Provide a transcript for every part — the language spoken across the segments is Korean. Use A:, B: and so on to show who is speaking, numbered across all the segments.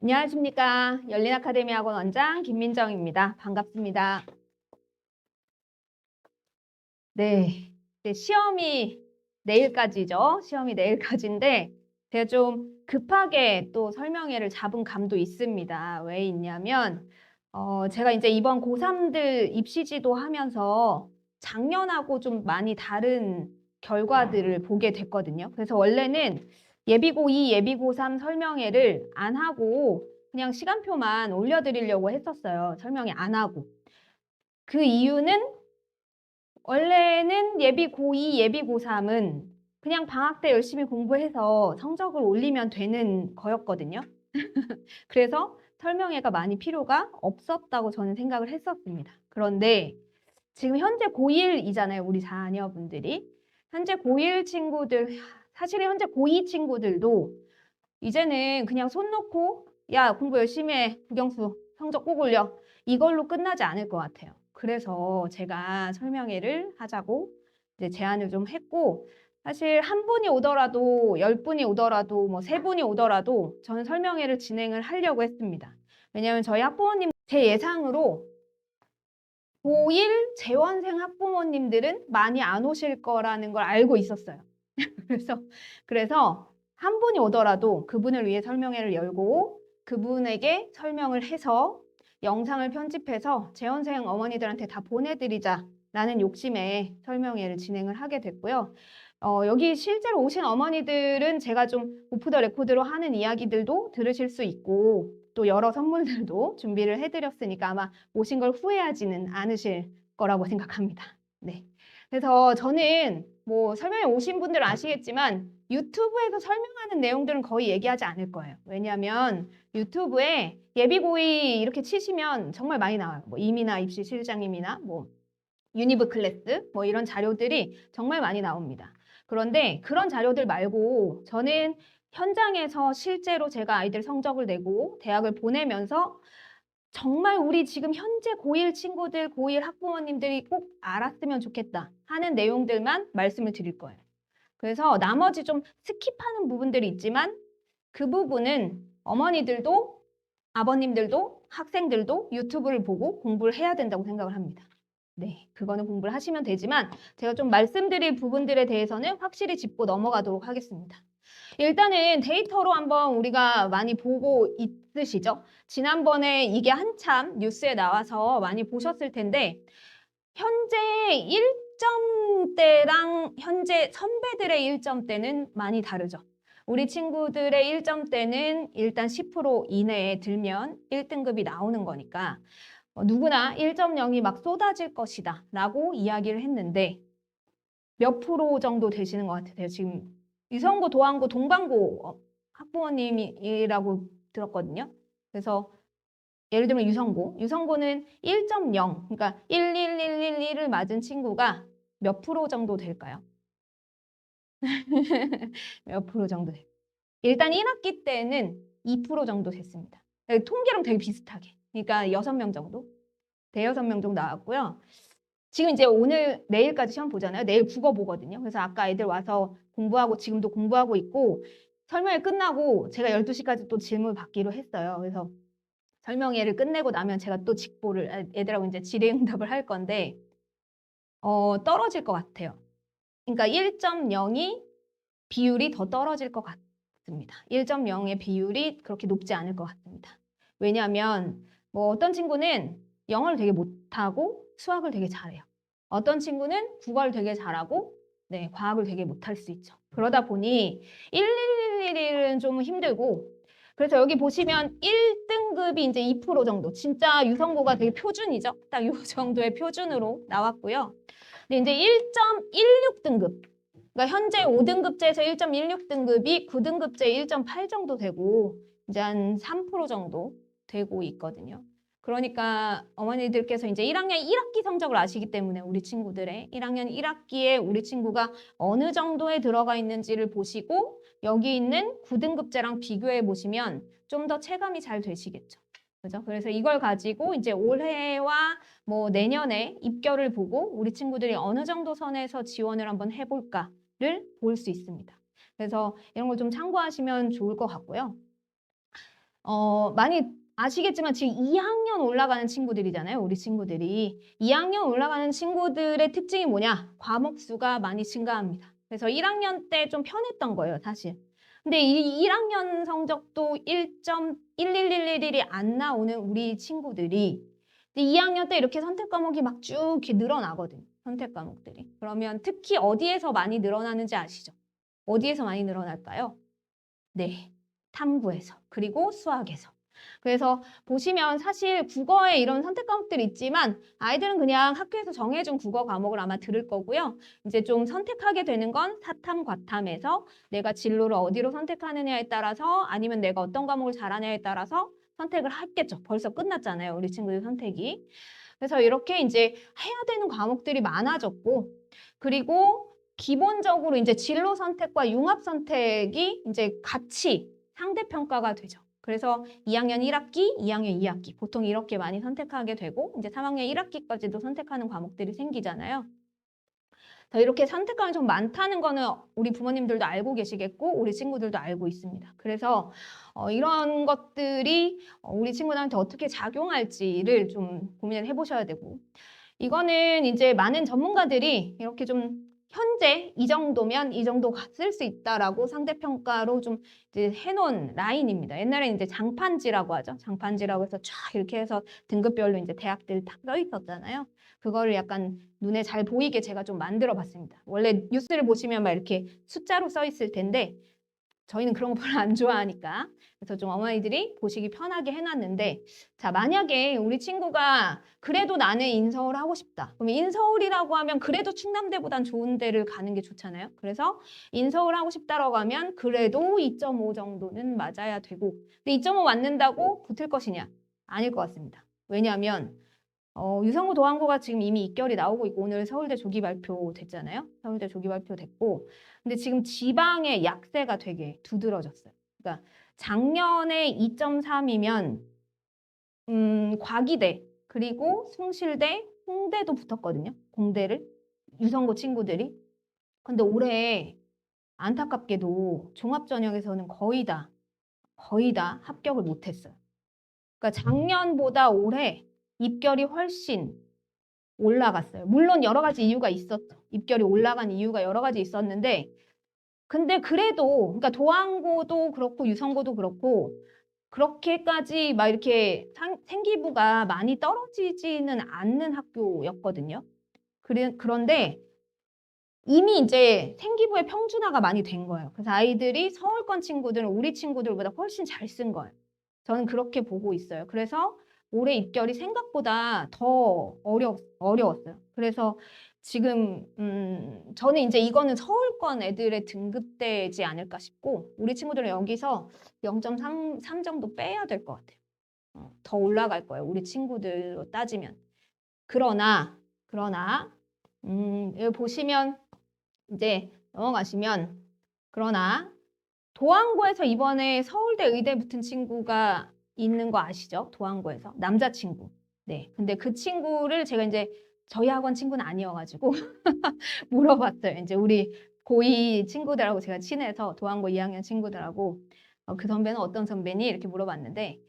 A: 안녕하십니까. 열린아카데미학원 원장 김민정입니다. 반갑습니다. 네, 이제 시험이 내일까지죠. 시험이 내일까지인데 제가 좀 급하게 또 설명회를 잡은 감도 있습니다. 왜 있냐면 제가 이제 이번 고3들 입시지도 하면서 작년하고 좀 많이 다른 결과들을 보게 됐거든요. 그래서 원래는 예비고2, 예비고3 설명회를 안 하고 그냥 시간표만 올려드리려고 했었어요. 설명회 안 하고. 그 이유는 원래는 예비 고2, 예비 고3은 그냥 방학 때 열심히 공부해서 성적을 올리면 되는 거였거든요. 그래서 설명회가 많이 필요가 없었다고 저는 생각을 했었습니다. 그런데 지금 현재 고1이잖아요, 우리 자녀분들이. 현재 고1 친구들, 사실은 현재 고2 친구들도 이제는 그냥 손 놓고 야, 공부 열심히 해, 국영수 성적 꼭 올려. 이걸로 끝나지 않을 것 같아요. 그래서 제가 설명회를 하자고 이제 제안을 좀 했고, 사실 한 분이 오더라도 10분이 오더라도 뭐 3분이 오더라도 저는 설명회를 진행을 하려고 했습니다. 왜냐하면 저희 학부모님 제 예상으로 고1 재원생 학부모님들은 많이 안 오실 거라는 걸 알고 있었어요. 그래서 한 분이 오더라도 그분을 위해 설명회를 열고 그분에게 설명을 해서 영상을 편집해서 재원생 어머니들한테 다 보내드리자라는 욕심에 설명회를 진행을 하게 됐고요. 여기 실제로 오신 어머니들은 제가 좀 오프 더 레코드로 하는 이야기들도 들으실 수 있고 또 여러 선물들도 준비를 해드렸으니까 아마 오신 걸 후회하지는 않으실 거라고 생각합니다. 네. 그래서 저는 뭐 설명회 오신 분들 아시겠지만 유튜브에서 설명하는 내용들은 거의 얘기하지 않을 거예요. 왜냐하면 유튜브에 예비고이 이렇게 치시면 정말 많이 나와요. 뭐 이미나 입시 실장님이나 뭐 유니브 클래스 뭐 이런 자료들이 정말 많이 나옵니다. 그런데 그런 자료들 말고 저는 현장에서 실제로 제가 아이들 성적을 내고 대학을 보내면서 정말 우리 지금 현재 고1 친구들, 고1 학부모님들이 꼭 알았으면 좋겠다 하는 내용들만 말씀을 드릴 거예요. 그래서 나머지 좀 스킵하는 부분들이 있지만 그 부분은 어머니들도 아버님들도 학생들도 유튜브를 보고 공부를 해야 된다고 생각을 합니다. 네, 그거는 공부를 하시면 되지만 제가 좀 말씀드릴 부분들에 대해서는 확실히 짚고 넘어가도록 하겠습니다. 일단은 데이터로 한번 우리가 많이 보고 있으시죠? 지난번에 이게 한참 뉴스에 나와서 많이 보셨을 텐데 현재 1점대랑 현재 선배들의 1점대는 많이 다르죠. 우리 친구들의 1점대는 일단 10% 이내에 들면 1등급이 나오는 거니까 누구나 1.0이 막 쏟아질 것이다 라고 이야기를 했는데 몇 프로 정도 되시는 것 같으세요? 지금 유성고, 도안고, 동반고 학부모님이라고 들었거든요. 그래서 예를 들면 유성고는 1.0, 그러니까 11111을 맞은 친구가 몇 프로 정도 될까요? 몇 프로 정도 돼요? 일단 1학기 때는 2% 정도 됐습니다. 통계랑 되게 비슷하게. 그러니까 6명 정도? 대여섯 명 정도 나왔고요. 지금 이제 오늘, 내일까지 시험 보잖아요. 내일 국어 보거든요. 그래서 아까 애들 와서 공부하고 지금도 공부하고 있고 설명회 끝나고 제가 12시까지 또 질문 받기로 했어요. 그래서 설명회를 끝내고 나면 제가 또 직보를 애들하고 이제 질의응답을 할 건데 떨어질 것 같아요. 그러니까 1.0이 비율이 더 떨어질 것 같습니다. 1.0의 비율이 그렇게 높지 않을 것 같습니다. 왜냐하면 뭐 어떤 친구는 영어를 되게 못하고 수학을 되게 잘해요. 어떤 친구는 국어를 되게 잘하고 네, 과학을 되게 못할 수 있죠. 그러다 보니 1111은 좀 힘들고 그래서 여기 보시면 1등급이 이제 2% 정도. 진짜 유성고가 되게 표준이죠. 딱 이 정도의 표준으로 나왔고요. 근데 이제 1.16등급. 그러니까 현재 5등급제에서 1.16등급이 9등급제 1.8 정도 되고 이제 한 3% 정도 되고 있거든요. 그러니까 어머니들께서 이제 1학년 1학기 성적을 아시기 때문에 우리 친구들의 1학년 1학기에 우리 친구가 어느 정도에 들어가 있는지를 보시고 여기 있는 9등급제랑 비교해 보시면 좀 더 체감이 잘 되시겠죠. 그죠? 그래서 이걸 가지고 이제 올해와 뭐 내년에 입결을 보고 우리 친구들이 어느 정도 선에서 지원을 한번 해볼까를 볼 수 있습니다. 그래서 이런 걸 좀 참고하시면 좋을 것 같고요. 많이 아시겠지만 지금 2학년 올라가는 친구들이잖아요. 우리 친구들이. 2학년 올라가는 친구들의 특징이 뭐냐? 과목 수가 많이 증가합니다. 그래서 1학년 때 좀 편했던 거예요, 사실. 근데 이 1학년 성적도 1.11111이 안 나오는 우리 친구들이 2학년 때 이렇게 선택 과목이 막 쭉 이렇게 늘어나거든요. 선택 과목들이. 그러면 특히 어디에서 많이 늘어나는지 아시죠? 어디에서 많이 늘어날까요? 네, 탐구에서. 그리고 수학에서. 그래서 보시면 사실 국어에 이런 선택 과목들이 있지만 아이들은 그냥 학교에서 정해준 국어 과목을 아마 들을 거고요. 이제 좀 선택하게 되는 건 사탐, 과탐에서 내가 진로를 어디로 선택하느냐에 따라서 아니면 내가 어떤 과목을 잘하냐에 따라서 선택을 했겠죠. 벌써 끝났잖아요. 우리 친구들 선택이. 그래서 이렇게 이제 해야 되는 과목들이 많아졌고 그리고 기본적으로 이제 진로 선택과 융합 선택이 이제 같이 상대평가가 되죠. 그래서 2학년 1학기, 2학년 2학기 보통 이렇게 많이 선택하게 되고 이제 3학년 1학기까지도 선택하는 과목들이 생기잖아요. 이렇게 선택감이 좀 많다는 거는 우리 부모님들도 알고 계시겠고 우리 친구들도 알고 있습니다. 그래서 이런 것들이 우리 친구들한테 어떻게 작용할지를 좀 고민을 해보셔야 되고 이거는 이제 많은 전문가들이 이렇게 좀 현재 이 정도면 이 정도 쓸 수 있다라고 상대평가로 좀 이제 해놓은 라인입니다. 옛날에는 이제 장판지라고 하죠. 장판지라고 해서 쫙 이렇게 해서 등급별로 이제 대학들 딱 써 있었잖아요. 그거를 약간 눈에 잘 보이게 제가 좀 만들어 봤습니다. 원래 뉴스를 보시면 막 이렇게 숫자로 써 있을 텐데 저희는 그런 거 별로 안 좋아하니까 그래서 좀 어머니들이 보시기 편하게 해놨는데 자 만약에 우리 친구가 그래도 나는 인서울 하고 싶다 그러면 인서울이라고 하면 그래도 충남대보단 좋은 데를 가는 게 좋잖아요. 그래서 인서울 하고 싶다라고 하면 그래도 2.5 정도는 맞아야 되고 근데 2.5 맞는다고 붙을 것이냐? 아닐 것 같습니다. 왜냐하면 유성구 도안고가 지금 이미 입결이 나오고 있고 오늘 서울대 조기 발표 됐잖아요. 서울대 조기 발표 됐고 근데 지금 지방의 약세가 되게 두드러졌어요. 그러니까 작년에 2.3이면 과기대 그리고 숭실대, 홍대도 붙었거든요. 공대를 유성고 친구들이. 근데 올해 안타깝게도 종합전형에서는 거의 다 합격을 못했어요. 그러니까 작년보다 올해 입결이 훨씬 올라갔어요. 물론 여러 가지 이유가 있었죠. 입결이 올라간 이유가 여러 가지 있었는데 근데 그래도 그러니까 도안고도 그렇고 유성고도 그렇고 그렇게까지 막 이렇게 생기부가 많이 떨어지지는 않는 학교였거든요. 그런데 이미 이제 생기부의 평준화가 많이 된 거예요. 그래서 아이들이 서울권 친구들은 우리 친구들보다 훨씬 잘 쓴 거예요. 저는 그렇게 보고 있어요. 그래서 올해 입결이 생각보다 더 어려웠어요. 그래서 지금 저는 이제 이거는 서울권 애들의 등급대지 않을까 싶고 우리 친구들은 여기서 0.3 정도 빼야 될 것 같아요. 더 올라갈 거예요. 우리 친구들로 따지면. 그러나 여기 보시면 이제 넘어가시면 그러나 도안고에서 이번에 서울대 의대 붙은 친구가 있는 거 아시죠? 도안고에서 남자친구. 네. 근데 그 친구를 제가 이제 저희 학원 친구는 아니어가지고 물어봤어요. 이제 우리 고2 친구들하고 제가 친해서 도안고 2학년 친구들하고 그 선배는 어떤 선배니? 이렇게 물어봤는데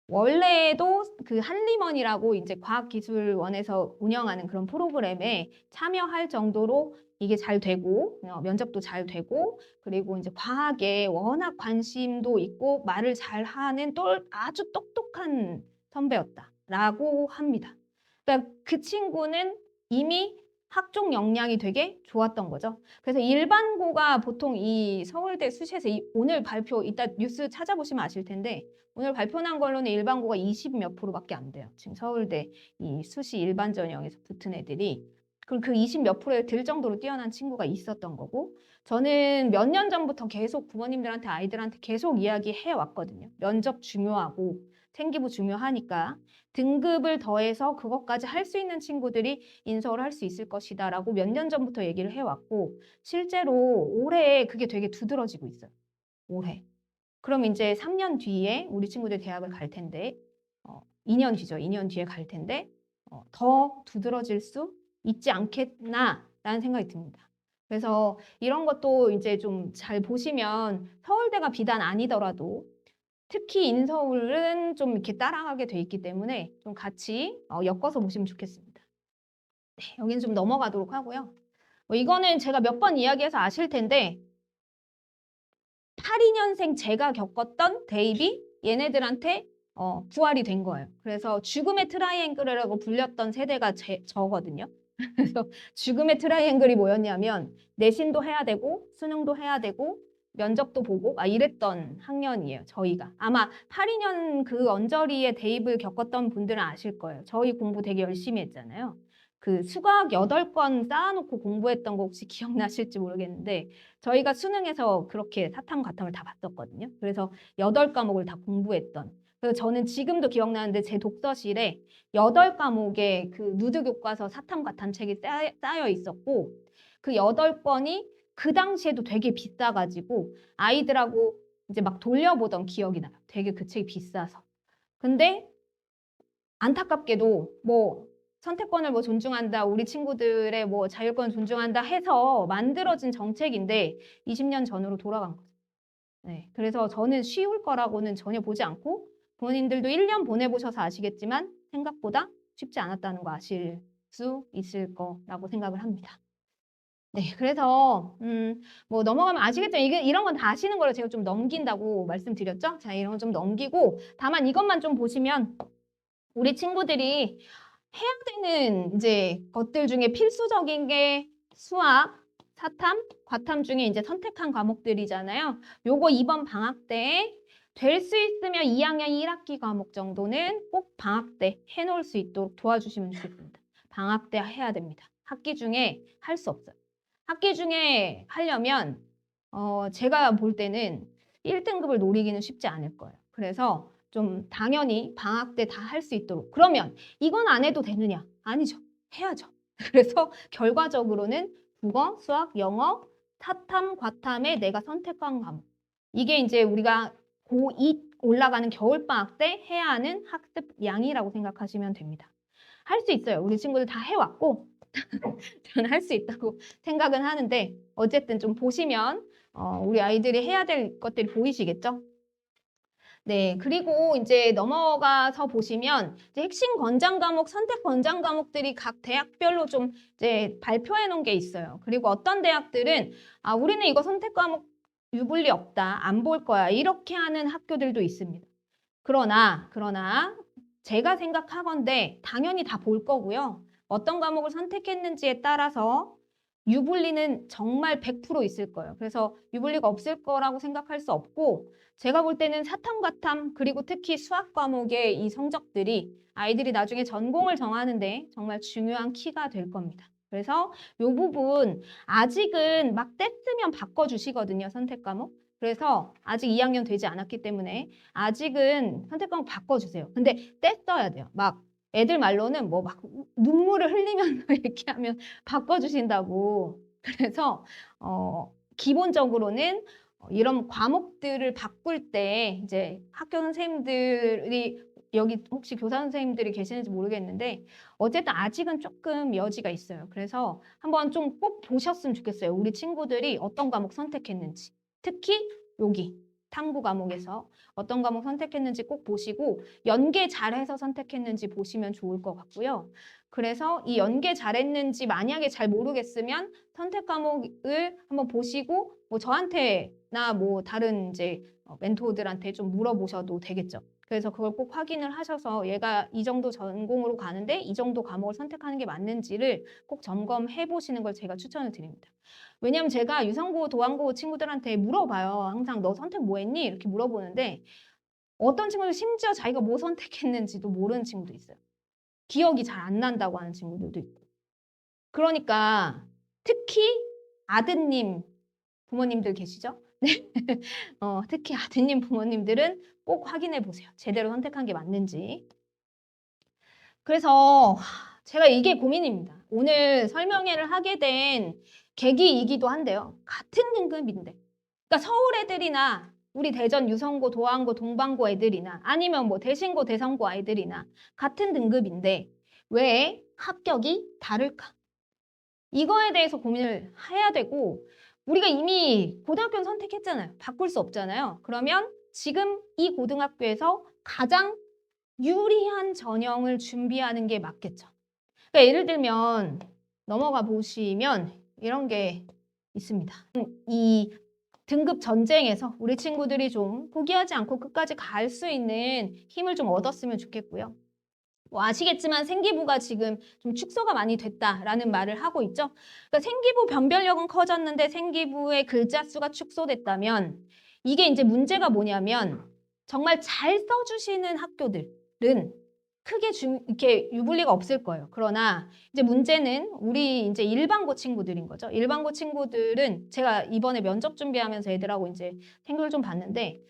A: 원래도 그 한림원이라고 이제 과학기술원에서 운영하는 그런 프로그램에 참여할 정도로 이게 잘 되고 면접도 잘 되고 그리고 이제 과학에 워낙 관심도 있고 말을 잘하는 아주 똑똑한 선배였다라고 합니다. 그러니까 그 친구는 이미 학종 역량이 되게 좋았던 거죠. 그래서 일반고가 보통 이 서울대 수시에서 오늘 발표 이따 뉴스 찾아보시면 아실 텐데 오늘 발표 난 걸로는 일반고가 20 몇 %밖에 안 돼요. 지금 서울대 이 수시 일반 전형에서 붙은 애들이 그럼 그 20 몇 %에 들 정도로 뛰어난 친구가 있었던 거고 저는 몇 년 전부터 계속 부모님들한테 아이들한테 계속 이야기해 왔거든요. 면접 중요하고 생기부 중요하니까 등급을 더해서 그것까지 할 수 있는 친구들이 인서울 할 수 있을 것이다 라고 몇 년 전부터 얘기를 해왔고 실제로 올해 그게 되게 두드러지고 있어요. 올해. 그럼 이제 3년 뒤에 우리 친구들 대학을 갈 텐데 2년 뒤죠. 2년 뒤에 갈 텐데 더 두드러질 수 있지 않겠나라는 생각이 듭니다. 그래서 이런 것도 이제 좀 잘 보시면 서울대가 비단 아니더라도 특히 인서울은 좀 이렇게 따라가게 돼 있기 때문에 좀 같이 엮어서 보시면 좋겠습니다. 네, 여기는 좀 넘어가도록 하고요. 이거는 제가 몇 번 이야기해서 아실 텐데 82년생 제가 겪었던 대입이 얘네들한테 부활이 된 거예요. 그래서 죽음의 트라이앵글이라고 불렸던 세대가 저거든요. 그래서 죽음의 트라이앵글이 뭐였냐면 내신도 해야 되고 수능도 해야 되고 면접도 보고 이랬던 학년이에요. 저희가. 아마 82년 그 언저리에 대입을 겪었던 분들은 아실 거예요. 저희 공부 되게 열심히 했잖아요. 그 수학 8권 쌓아놓고 공부했던 거 혹시 기억나실지 모르겠는데 저희가 수능에서 그렇게 사탐, 과탐을 다 봤었거든요. 그래서 8과목을 다 공부했던. 그래서 저는 지금도 기억나는데 제 독서실에 8과목의 그 누드 교과서 사탐, 과탐 책이 쌓여 있었고 그 8권이 그 당시에도 되게 비싸가지고 아이들하고 이제 막 돌려보던 기억이 나요. 되게 그 책이 비싸서. 근데 안타깝게도 뭐 선택권을 뭐 존중한다, 우리 친구들의 뭐 자율권 존중한다 해서 만들어진 정책인데 20년 전으로 돌아간 거죠. 네, 그래서 저는 쉬울 거라고는 전혀 보지 않고 부모님들도 1년 보내보셔서 아시겠지만 생각보다 쉽지 않았다는 거 아실 수 있을 거라고 생각을 합니다. 네, 그래서 뭐 넘어가면 아시겠죠? 이게 이런 건 다 아시는 거를 제가 좀 넘긴다고 말씀드렸죠? 자, 이런 건 좀 넘기고 다만 이것만 좀 보시면 우리 친구들이 해야 되는 이제 것들 중에 필수적인 게 수학, 사탐, 과탐 중에 이제 선택한 과목들이잖아요. 요거 이번 방학 때 될 수 있으면 2학년 1학기 과목 정도는 꼭 방학 때 해놓을 수 있도록 도와주시면 좋겠습니다. 방학 때 해야 됩니다. 학기 중에 할 수 없어요. 학기 중에 하려면 제가 볼 때는 1등급을 노리기는 쉽지 않을 거예요. 그래서 좀 당연히 방학 때 다 할 수 있도록. 그러면 이건 안 해도 되느냐? 아니죠. 해야죠. 그래서 결과적으로는 국어, 수학, 영어, 사탐, 과탐에 내가 선택한 과목. 이게 이제 우리가 고2 올라가는 겨울방학 때 해야 하는 학습 양이라고 생각하시면 됩니다. 할 수 있어요. 우리 친구들 다 해왔고 저는 할 수 있다고 생각은 하는데 어쨌든 좀 보시면 우리 아이들이 해야 될 것들이 보이시겠죠? 네, 그리고 이제 넘어가서 보시면 이제 핵심 권장 과목, 선택 권장 과목들이 각 대학별로 좀 이제 발표해 놓은 게 있어요. 그리고 어떤 대학들은 우리는 이거 선택 과목 유불리 없다, 안 볼 거야 이렇게 하는 학교들도 있습니다. 그러나 제가 생각하건대 당연히 다 볼 거고요. 어떤 과목을 선택했는지에 따라서 유불리는 정말 100% 있을 거예요. 그래서 유불리가 없을 거라고 생각할 수 없고 제가 볼 때는 사탐, 과탐 그리고 특히 수학 과목의 이 성적들이 아이들이 나중에 전공을 정하는데 정말 중요한 키가 될 겁니다. 그래서 이 부분 아직은 막 뗐으면 바꿔주시거든요. 선택 과목. 그래서 아직 2학년 되지 않았기 때문에 아직은 선택 과목 바꿔주세요. 근데 뗐어야 돼요. 막 애들 말로는 뭐 막 눈물을 흘리면서 얘기하면 바꿔주신다고. 그래서 기본적으로는 이런 과목들을 바꿀 때 이제 학교 선생님들이 여기 혹시 교사 선생님들이 계시는지 모르겠는데 어쨌든 아직은 조금 여지가 있어요. 그래서 한번 좀 꼭 보셨으면 좋겠어요. 우리 친구들이 어떤 과목 선택했는지. 특히 여기 탐구 과목에서 어떤 과목 선택했는지 꼭 보시고 연계 잘해서 선택했는지 보시면 좋을 것 같고요. 그래서 이 연계 잘했는지 만약에 잘 모르겠으면 선택 과목을 한번 보시고 뭐 저한테나 뭐 다른 이제 멘토들한테 좀 물어보셔도 되겠죠. 그래서 그걸 꼭 확인을 하셔서 얘가 이 정도 전공으로 가는데 이 정도 과목을 선택하는 게 맞는지를 꼭 점검해 보시는 걸 제가 추천을 드립니다. 왜냐면 제가 유성고, 도안고 친구들한테 물어봐요. 항상 너 선택 뭐 했니? 이렇게 물어보는데 어떤 친구들 심지어 자기가 뭐 선택했는지도 모르는 친구도 있어요. 기억이 잘 안 난다고 하는 친구들도 있고. 그러니까 특히 아드님 부모님들 계시죠? 네. 특히 아드님 부모님들은 꼭 확인해 보세요. 제대로 선택한 게 맞는지. 그래서 제가 이게 고민입니다. 오늘 설명회를 하게 된 계기이기도 한데요. 같은 등급인데. 그러니까 서울 애들이나 우리 대전 유성고, 도안고, 동방고 애들이나 아니면 뭐 대신고, 대성고 아이들이나 같은 등급인데 왜 합격이 다를까? 이거에 대해서 고민을 해야 되고 우리가 이미 고등학교는 선택했잖아요. 바꿀 수 없잖아요. 그러면 지금 이 고등학교에서 가장 유리한 전형을 준비하는 게 맞겠죠. 그러니까 예를 들면 넘어가 보시면 이런 게 있습니다. 이 등급 전쟁에서 우리 친구들이 좀 포기하지 않고 끝까지 갈 수 있는 힘을 좀 얻었으면 좋겠고요. 뭐 아시겠지만 생기부가 지금 좀 축소가 많이 됐다라는 말을 하고 있죠. 그러니까 생기부 변별력은 커졌는데 생기부의 글자 수가 축소됐다면 이게 이제 문제가 뭐냐면 정말 잘 써주시는 학교들은 크게 이렇게 유불리가 없을 거예요. 그러나 이제 문제는 우리 이제 일반고 친구들인 거죠. 일반고 친구들은 제가 이번에 면접 준비하면서 애들하고 이제 생각을 좀 봤는데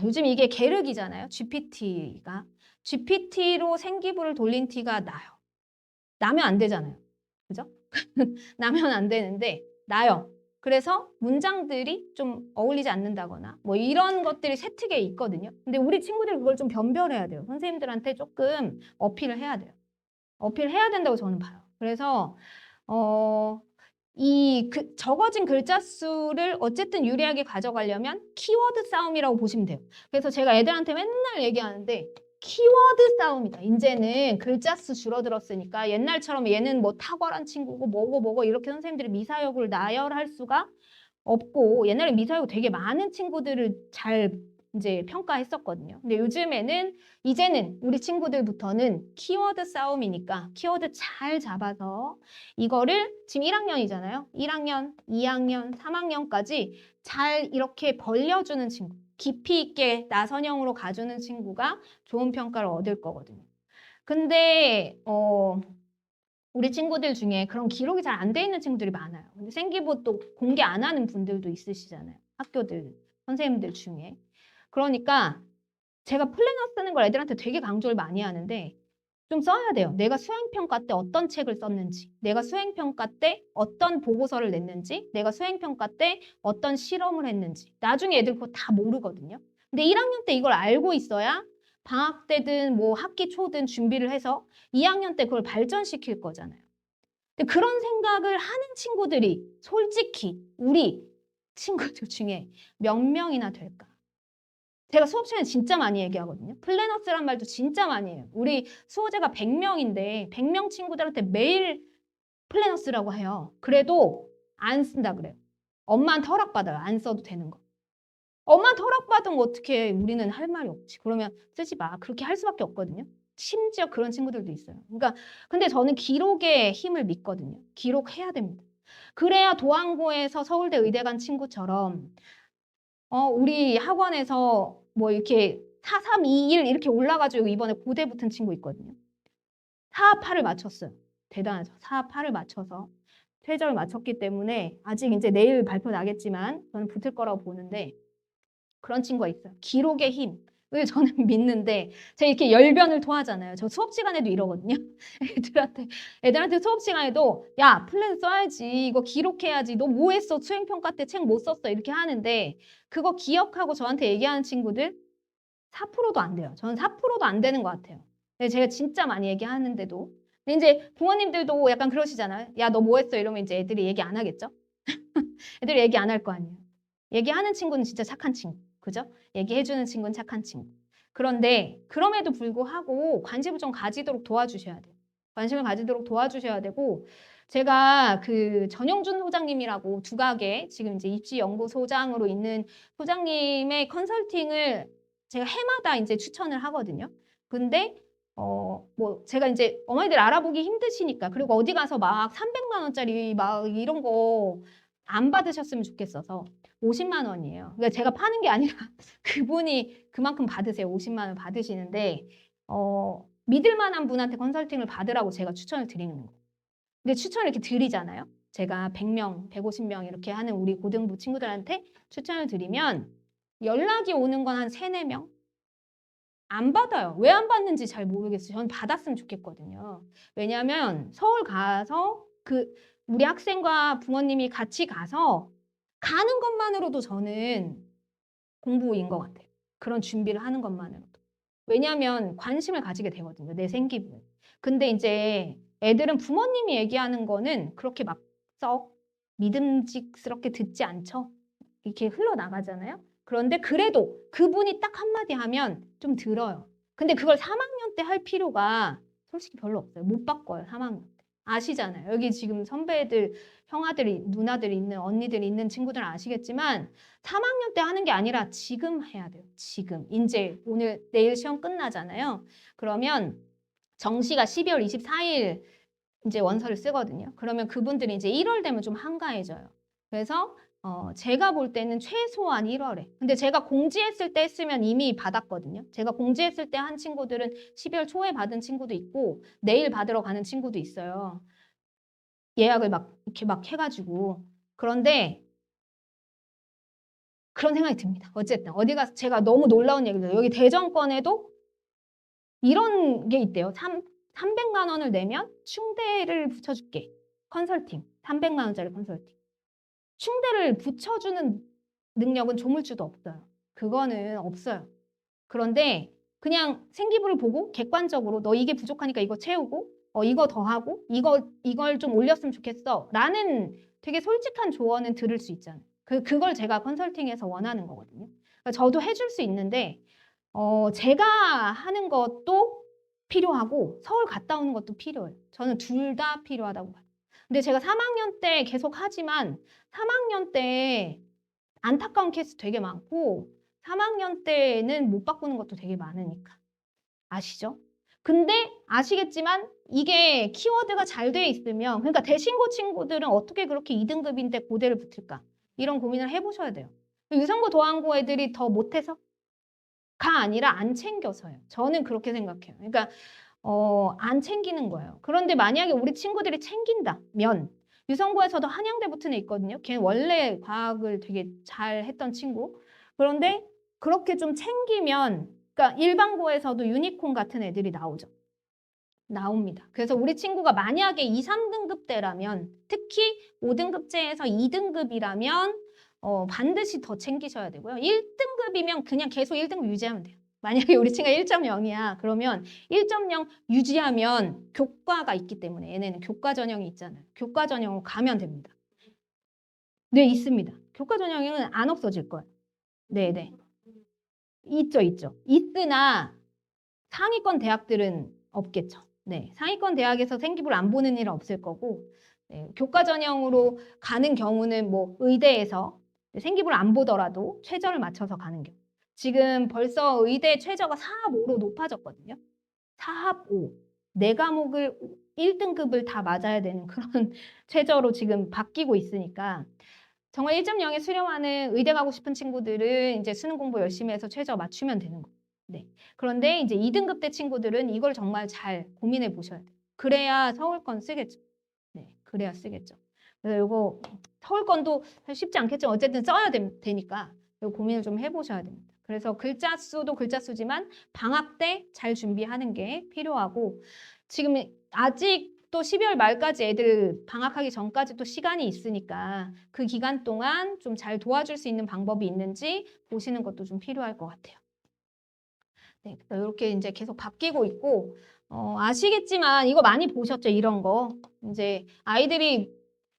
A: 요즘 이게 계륵이잖아요. GPT로 생기부를 돌린 티가 나요. 나면 안 되잖아요. 그죠? 나면 안 되는데 나요. 그래서 문장들이 좀 어울리지 않는다거나 뭐 이런 것들이 세특에 있거든요. 근데 우리 친구들 그걸 좀 변별해야 돼요. 선생님들한테 조금 어필을 해야 돼요. 어필을 해야 된다고 저는 봐요. 그래서 적어진 글자 수를 어쨌든 유리하게 가져가려면 키워드 싸움이라고 보시면 돼요. 그래서 제가 애들한테 맨날 얘기하는데 키워드 싸움이다. 이제는 글자 수 줄어들었으니까 옛날처럼 얘는 뭐 탁월한 친구고 뭐고 이렇게 선생님들이 미사여구를 나열할 수가 없고 옛날에 미사여구 되게 많은 친구들을 잘 이제 평가했었거든요. 근데 이제는 우리 친구들부터는 키워드 싸움이니까 키워드 잘 잡아서 이거를 지금 1학년이잖아요. 1학년, 2학년, 3학년까지 잘 이렇게 벌려주는 친구, 깊이 있게 나선형으로 가주는 친구가 좋은 평가를 얻을 거거든요. 근데 우리 친구들 중에 그런 기록이 잘 안 돼 있는 친구들이 많아요. 근데 생기부 또 공개 안 하는 분들도 있으시잖아요. 학교들, 선생님들 중에. 그러니까 제가 플래너 쓰는 걸 애들한테 되게 강조를 많이 하는데 좀 써야 돼요. 내가 수행평가 때 어떤 책을 썼는지, 내가 수행평가 때 어떤 보고서를 냈는지, 내가 수행평가 때 어떤 실험을 했는지. 나중에 애들 그거 다 모르거든요. 근데 1학년 때 이걸 알고 있어야 방학 때든 뭐 학기 초든 준비를 해서 2학년 때 그걸 발전시킬 거잖아요. 근데 그런 생각을 하는 친구들이 솔직히 우리 친구들 중에 몇 명이나 될까? 제가 수업 시간에 진짜 많이 얘기하거든요. 플래너스란 말도 진짜 많이 해요. 우리 수호자가 100명인데 100명 친구들한테 매일 플래너스라고 해요. 그래도 안 쓴다 그래요. 엄마한테 허락받아요. 안 써도 되는 거. 엄마한테 허락받으면 어떻게 우리는 할 말이 없지. 그러면 쓰지 마. 그렇게 할 수밖에 없거든요. 심지어 그런 친구들도 있어요. 그러니까 근데 저는 기록의 힘을 믿거든요. 기록해야 됩니다. 그래야 도안고에서 서울대 의대 간 친구처럼 우리 학원에서 뭐 이렇게 4, 3, 2, 1 이렇게 올라가지고 이번에 고대 붙은 친구 있거든요. 4, 8을 맞췄어요. 대단하죠. 4, 8을 맞춰서 최저를 맞췄기 때문에 아직 이제 내일 발표 나겠지만 저는 붙을 거라고 보는데 그런 친구가 있어요. 기록의 힘. 왜 저는 믿는데 제가 이렇게 열변을 토하잖아요. 저 수업 시간에도 이러거든요. 애들한테 수업 시간에도 야 플랜 써야지. 이거 기록해야지. 너 뭐 했어? 수행평가 때 책 못 썼어. 이렇게 하는데 그거 기억하고 저한테 얘기하는 친구들 4%도 안 돼요. 저는 4%도 안 되는 것 같아요. 근데 제가 진짜 많이 얘기하는데도 근데 이제 부모님들도 약간 그러시잖아요. 야 너 뭐 했어? 이러면 이제 애들이 얘기 안 하겠죠? 애들이 얘기 안 할 거 아니에요. 얘기하는 친구는 진짜 착한 친구. 그죠? 얘기해주는 친구는 착한 친구. 그런데 그럼에도 불구하고 관심을 좀 가지도록 도와주셔야 돼요. 관심을 가지도록 도와주셔야 되고 제가 그 전용준 소장님이라고 두각에 지금 이제 입시연구소장으로 있는 소장님의 컨설팅을 제가 해마다 이제 추천을 하거든요. 근데 뭐 제가 이제 어머니들 알아보기 힘드시니까 그리고 어디 가서 막 300만 원짜리 막 이런 거 안 받으셨으면 좋겠어서 50만 원이에요. 그러니까 제가 파는 게 아니라 그분이 그만큼 받으세요. 50만 원 받으시는데 믿을 만한 분한테 컨설팅을 받으라고 제가 추천을 드리는 거예요. 근데 추천을 이렇게 드리잖아요. 제가 100명, 150명 이렇게 하는 우리 고등부 친구들한테 추천을 드리면 연락이 오는 건 한 3, 4명? 안 받아요. 왜 안 받는지 잘 모르겠어요. 저는 받았으면 좋겠거든요. 왜냐하면 서울 가서 우리 학생과 부모님이 같이 가서 가는 것만으로도 저는 공부인 것 같아요. 그런 준비를 하는 것만으로도. 왜냐하면 관심을 가지게 되거든요. 내 생기부에. 근데 이제 애들은 부모님이 얘기하는 거는 그렇게 막 썩 믿음직스럽게 듣지 않죠. 이렇게 흘러나가잖아요. 그런데 그래도 그분이 딱 한마디 하면 좀 들어요. 근데 그걸 3학년 때 할 필요가 솔직히 별로 없어요. 못 바꿔요, 3학년 때. 아시잖아요. 여기 지금 선배들, 형아들이, 누나들이 있는, 언니들이 있는 친구들은 아시겠지만 3학년 때 하는 게 아니라 지금 해야 돼요. 지금. 이제 오늘, 내일 시험 끝나잖아요. 그러면 정시가 12월 24일 이제 원서를 쓰거든요. 그러면 그분들이 이제 1월 되면 좀 한가해져요. 그래서 제가 볼 때는 최소한 1월에. 근데 제가 공지했을 때 했으면 이미 받았거든요. 제가 공지했을 때 한 친구들은 12월 초에 받은 친구도 있고 내일 받으러 가는 친구도 있어요. 예약을 막 이렇게 막 해가지고. 그런데 그런 생각이 듭니다. 어쨌든 어디 가서 제가 너무 놀라운 얘기를 여기 대전권에도 이런 게 있대요. 300만 원을 내면 충대를 붙여줄게. 컨설팅. 300만 원짜리 컨설팅. 충대를 붙여주는 능력은 조물주도 없어요. 그거는 없어요. 그런데 그냥 생기부를 보고 객관적으로 너 이게 부족하니까 이거 채우고 이거 더 하고 이걸 좀 올렸으면 좋겠어 라는 되게 솔직한 조언은 들을 수 있잖아요. 그걸 제가 컨설팅에서 원하는 거거든요. 그러니까 저도 해줄 수 있는데 제가 하는 것도 필요하고 서울 갔다 오는 것도 필요해요. 저는 둘 다 필요하다고 봐요. 근데 제가 3학년 때 계속 하지만 3학년 때 안타까운 케이스 되게 많고 3학년 때는 못 바꾸는 것도 되게 많으니까. 아시죠? 근데 아시겠지만 이게 키워드가 잘 돼 있으면 그러니까 대신고 친구들은 어떻게 그렇게 2등급인데 고대를 붙을까? 이런 고민을 해보셔야 돼요. 유성고 도안고 애들이 더 못해서? 가 아니라 안 챙겨서요. 저는 그렇게 생각해요. 그러니까 안 챙기는 거예요. 그런데 만약에 우리 친구들이 챙긴다면 유성고에서도 한양대 붙은 애 있거든요. 걔는 원래 과학을 되게 잘 했던 친구. 그런데 그렇게 좀 챙기면 그러니까 일반고에서도 유니콘 같은 애들이 나오죠. 나옵니다. 그래서 우리 친구가 만약에 2, 3등급대라면 특히 5등급제에서 2등급이라면 반드시 더 챙기셔야 되고요. 1등급이면 그냥 계속 1등급 유지하면 돼요. 만약에 우리 친구가 1.0이야. 그러면 1.0 유지하면 교과가 있기 때문에 얘네는 교과 전형이 있잖아요. 교과 전형으로 가면 됩니다. 네, 있습니다. 교과 전형은 안 없어질 거예요. 네네. 있죠, 있죠. 있으나 상위권 대학들은 없겠죠. 네, 상위권 대학에서 생기부를 안 보는 일은 없을 거고 네, 교과 전형으로 가는 경우는 뭐 의대에서 생기부를 안 보더라도 최저를 맞춰서 가는 경우. 지금 벌써 의대 최저가 4합 5로 높아졌거든요. 4합 5. 네 과목을 1등급을 다 맞아야 되는 그런 최저로 지금 바뀌고 있으니까 정말 1.0에 수렴하는 의대 가고 싶은 친구들은 이제 수능 공부 열심히 해서 최저 맞추면 되는 거예요. 네. 그런데 이제 2등급대 친구들은 이걸 정말 잘 고민해 보셔야 돼요. 그래야 서울권 쓰겠죠. 네, 그래야 쓰겠죠. 그래서 이거 서울권도 쉽지 않겠지만 어쨌든 써야 되니까 이거 고민을 좀 해보셔야 됩니다. 그래서 글자 수도 글자 수지만 방학 때 잘 준비하는 게 필요하고 지금 아직 또 12월 말까지 애들 방학하기 전까지 또 시간이 있으니까 그 기간 동안 좀 잘 도와줄 수 있는 방법이 있는지 보시는 것도 좀 필요할 것 같아요. 네, 이렇게 이제 계속 바뀌고 있고 아시겠지만 이거 많이 보셨죠? 이런 거. 이제 아이들이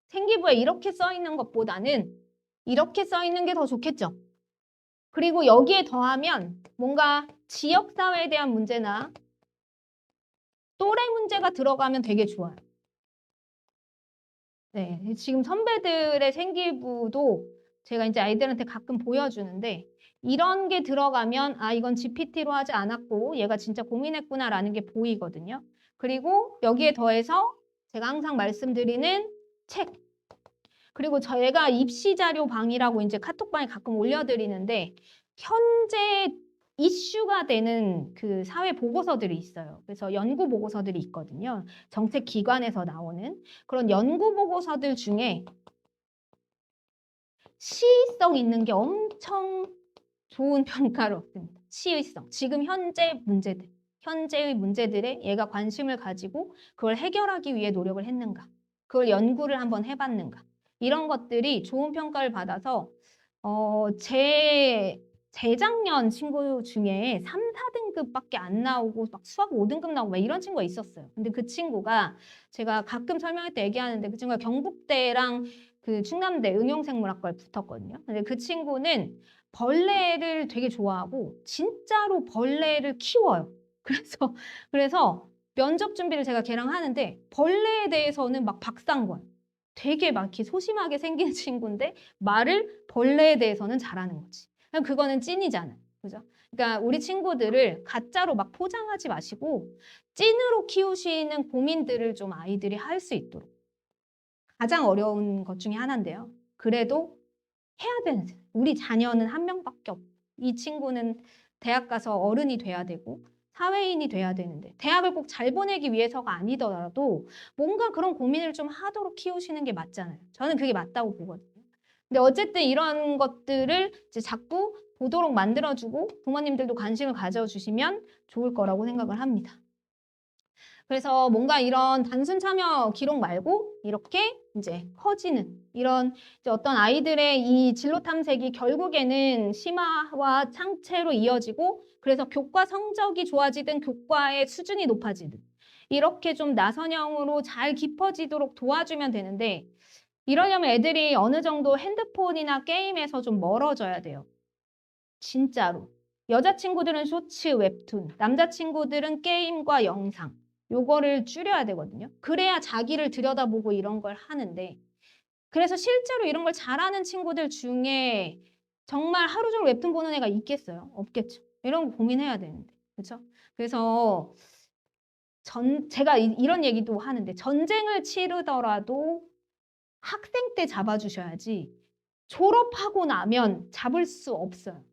A: 생기부에 이렇게 써 있는 것보다는 이렇게 써 있는 게 더 좋겠죠? 그리고 여기에 더하면 뭔가 지역사회에 대한 문제나 또래 문제가 들어가면 되게 좋아요. 네, 지금 선배들의 생기부도 제가 이제 아이들한테 가끔 보여주는데 이런 게 들어가면 아 이건 GPT로 하지 않았고 얘가 진짜 고민했구나라는 게 보이거든요. 그리고 여기에 더해서 제가 항상 말씀드리는 책 그리고 저희가 입시자료 방이라고 이제 카톡방에 가끔 올려드리는데 현재 이슈가 되는 그 사회 보고서들이 있어요. 그래서 연구 보고서들이 있거든요. 정책 기관에서 나오는 그런 연구 보고서들 중에 시의성 있는 게 엄청 좋은 평가를 얻습니다. 시의성. 지금 현재 문제들. 현재의 문제들에 얘가 관심을 가지고 그걸 해결하기 위해 노력을 했는가. 그걸 연구를 한번 해봤는가. 이런 것들이 좋은 평가를 받아서 재작년 친구 중에 3, 4등급밖에 안 나오고 막 수학 5등급 나오고 막 이런 친구가 있었어요. 근데 그 친구가 제가 가끔 설명할 때 얘기하는데 그 친구가 경북대랑 그 충남대 응용생물학과에 붙었거든요. 근데 그 친구는 벌레를 되게 좋아하고 진짜로 벌레를 키워요. 그래서 면접 준비를 제가 걔랑 하는데 벌레에 대해서는 막 박사인 거예요. 되게 막 이렇게 소심하게 생긴 친구인데 말을 벌레에 대해서는 잘하는 거지. 그거는 찐이잖아요. 그죠? 그러니까 우리 친구들을 가짜로 막 포장하지 마시고 찐으로 키우시는 고민들을 좀 아이들이 할 수 있도록. 가장 어려운 것 중에 하나인데요. 그래도 해야 되는, 우리 자녀는 한 명밖에 없고 이 친구는 대학 가서 어른이 돼야 되고 사회인이 돼야 되는데 대학을 꼭 잘 보내기 위해서가 아니더라도 뭔가 그런 고민을 좀 하도록 키우시는 게 맞잖아요. 저는 그게 맞다고 보거든요. 근데 어쨌든 이런 것들을 이제 자꾸 보도록 만들어주고 부모님들도 관심을 가져주시면 좋을 거라고 생각을 합니다. 그래서 뭔가 이런 단순 참여 기록 말고 이렇게 이제 커지는 이런 이제 어떤 아이들의 이 진로 탐색이 결국에는 심화와 창체로 이어지고 그래서 교과 성적이 좋아지든 교과의 수준이 높아지든 이렇게 좀 나선형으로 잘 깊어지도록 도와주면 되는데 이러려면 애들이 어느 정도 핸드폰이나 게임에서 좀 멀어져야 돼요. 진짜로. 여자친구들은 쇼츠, 웹툰, 남자친구들은 게임과 영상. 요거를 줄여야 되거든요. 그래야 자기를 들여다보고 이런 걸 하는데 그래서 실제로 이런 걸 잘하는 친구들 중에 정말 하루 종일 웹툰 보는 애가 있겠어요? 없겠죠. 이런 거 고민해야 되는데. 그렇죠? 그래서 제가 이런 얘기도 하는데 전쟁을 치르더라도 학생 때 잡아주셔야지 졸업하고 나면 잡을 수 없어요.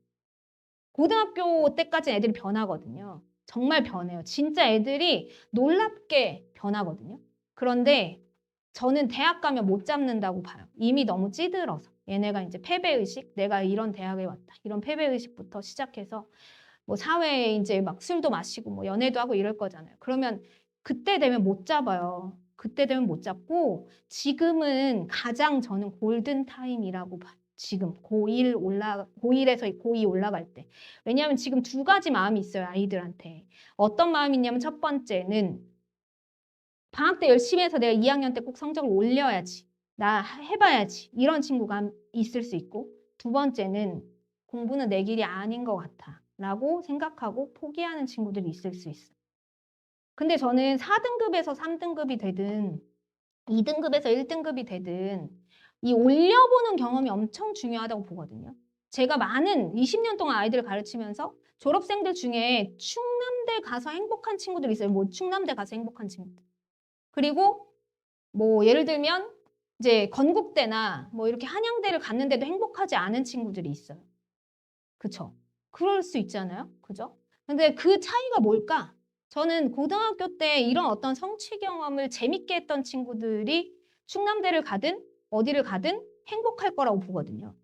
A: 고등학교 때까지 애들이 변하거든요. 정말 변해요. 진짜 애들이 놀랍게 변하거든요. 그런데 저는 대학 가면 못 잡는다고 봐요. 이미 너무 찌들어서. 얘네가 이제 패배의식, 내가 이런 대학에 왔다. 이런 패배의식부터 시작해서 뭐 사회에 이제 막 술도 마시고 뭐 연애도 하고 이럴 거잖아요. 그러면 그때 되면 못 잡아요. 그때 되면 못 잡고 지금은 가장 저는 골든 타임이라고 봐요. 지금 고1에서 고2 올라갈 때. 왜냐하면 지금 두 가지 마음이 있어요, 아이들한테. 어떤 마음이 있냐면 첫 번째는 방학 때 열심히 해서 내가 2학년 때 꼭 성적을 올려야지. 나 해봐야지. 이런 친구가 있을 수 있고 두 번째는 공부는 내 길이 아닌 것 같아. 라고 생각하고 포기하는 친구들이 있을 수 있어요. 근데 저는 4등급에서 3등급이 되든 2등급에서 1등급이 되든 이 올려보는 경험이 엄청 중요하다고 보거든요. 제가 많은 20년 동안 아이들을 가르치면서 졸업생들 중에 충남대 가서 행복한 친구들이 있어요. 뭐 충남대 가서 행복한 친구들. 그리고 뭐 예를 들면 이제 건국대나 뭐 이렇게 한양대를 갔는데도 행복하지 않은 친구들이 있어요. 그쵸? 그럴 수 있잖아요. 그죠? 근데 그 차이가 뭘까? 저는 고등학교 때 이런 어떤 성취 경험을 재밌게 했던 친구들이 충남대를 가든 어디를 가든 행복할 거라고 보거든요.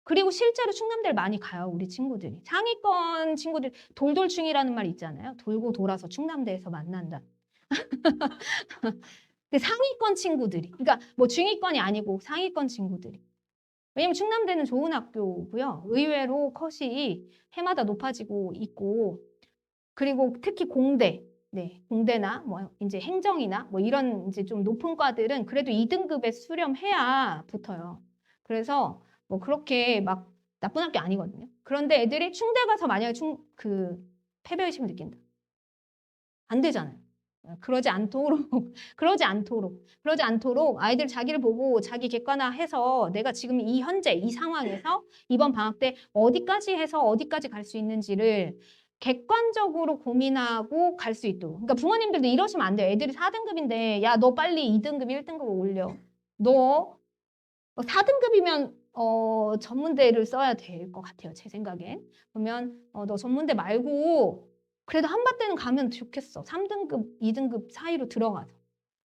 A: 그리고 실제로 충남대를 많이 가요, 우리 친구들이. 상위권 친구들, 돌돌충이라는 말 있잖아요. 돌고 돌아서 충남대에서 만난다. 근데 상위권 친구들이, 그러니까 뭐 중위권이 아니고 상위권 친구들이. 왜냐면 충남대는 좋은 학교고요. 의외로 컷이 해마다 높아지고 있고, 그리고 특히 공대, 네, 공대나 뭐 이제 행정이나 뭐 이런 이제 좀 높은 과들은 그래도 2등급에 수렴해야 붙어요. 그래서 뭐 그렇게 막 나쁜 학교 아니거든요. 그런데 애들이 충대 가서 만약에 패배의식을 느낀다. 안 되잖아요. 그러지 않도록, 그러지 않도록 아이들 자기를 보고 자기 객관화해서 내가 지금 이 현재 이 상황에서 이번 방학 때 어디까지 해서 어디까지 갈 수 있는지를 객관적으로 고민하고 갈 수 있도록. 그러니까 부모님들도 이러시면 안 돼요. 애들이 4등급인데, 야, 너 빨리 2등급, 1등급을 올려. 너 4등급이면 전문대를 써야 될 것 같아요. 제 생각엔. 그러면 너 전문대 말고 그래도 한밭대는 가면 좋겠어. 3등급, 2등급 사이로 들어가서.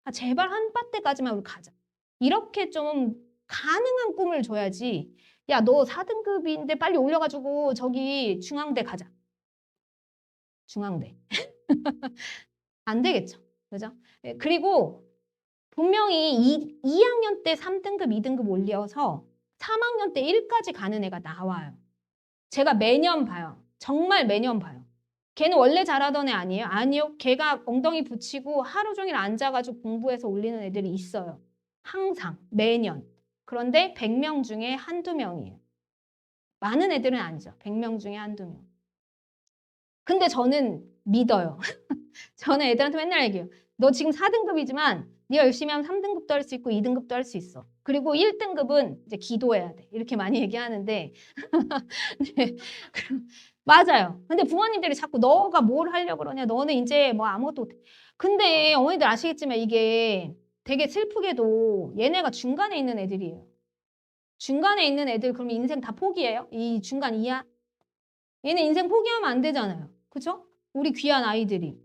A: 아, 제발 한밭대까지만 우리 가자. 이렇게 좀 가능한 꿈을 줘야지. 야, 너 4등급인데 빨리 올려가지고 저기 중앙대 가자. 중앙대. 안 되겠죠. 그죠? 네, 그리고 분명히 2학년 때 3등급, 2등급 올려서 3학년 때 1까지 가는 애가 나와요. 제가 매년 봐요. 정말 매년 봐요. 걔는 원래 잘하던 애 아니에요? 아니요. 걔가 엉덩이 붙이고 하루 종일 앉아가지고 공부해서 올리는 애들이 있어요. 항상, 매년. 그런데 100명 중에 한두 명이에요. 많은 애들은 아니죠. 100명 중에 한두 명. 근데 저는 믿어요. 저는 애들한테 맨날 얘기해요. 너 지금 4등급이지만 네가 열심히 하면 3등급도 할 수 있고 2등급도 할 수 있어. 그리고 1등급은 이제 기도해야 돼. 이렇게 많이 얘기하는데 네. 맞아요. 근데 부모님들이 자꾸 너가 뭘 하려고 그러냐. 너는 이제 뭐 아무것도 못해. 근데 어머니들 아시겠지만 이게 되게 슬프게도 얘네가 중간에 있는 애들이에요. 중간에 있는 애들 그러면 인생 다 포기해요? 이 중간 이하? 얘네 인생 포기하면 안 되잖아요. 그죠? 우리 귀한 아이들이.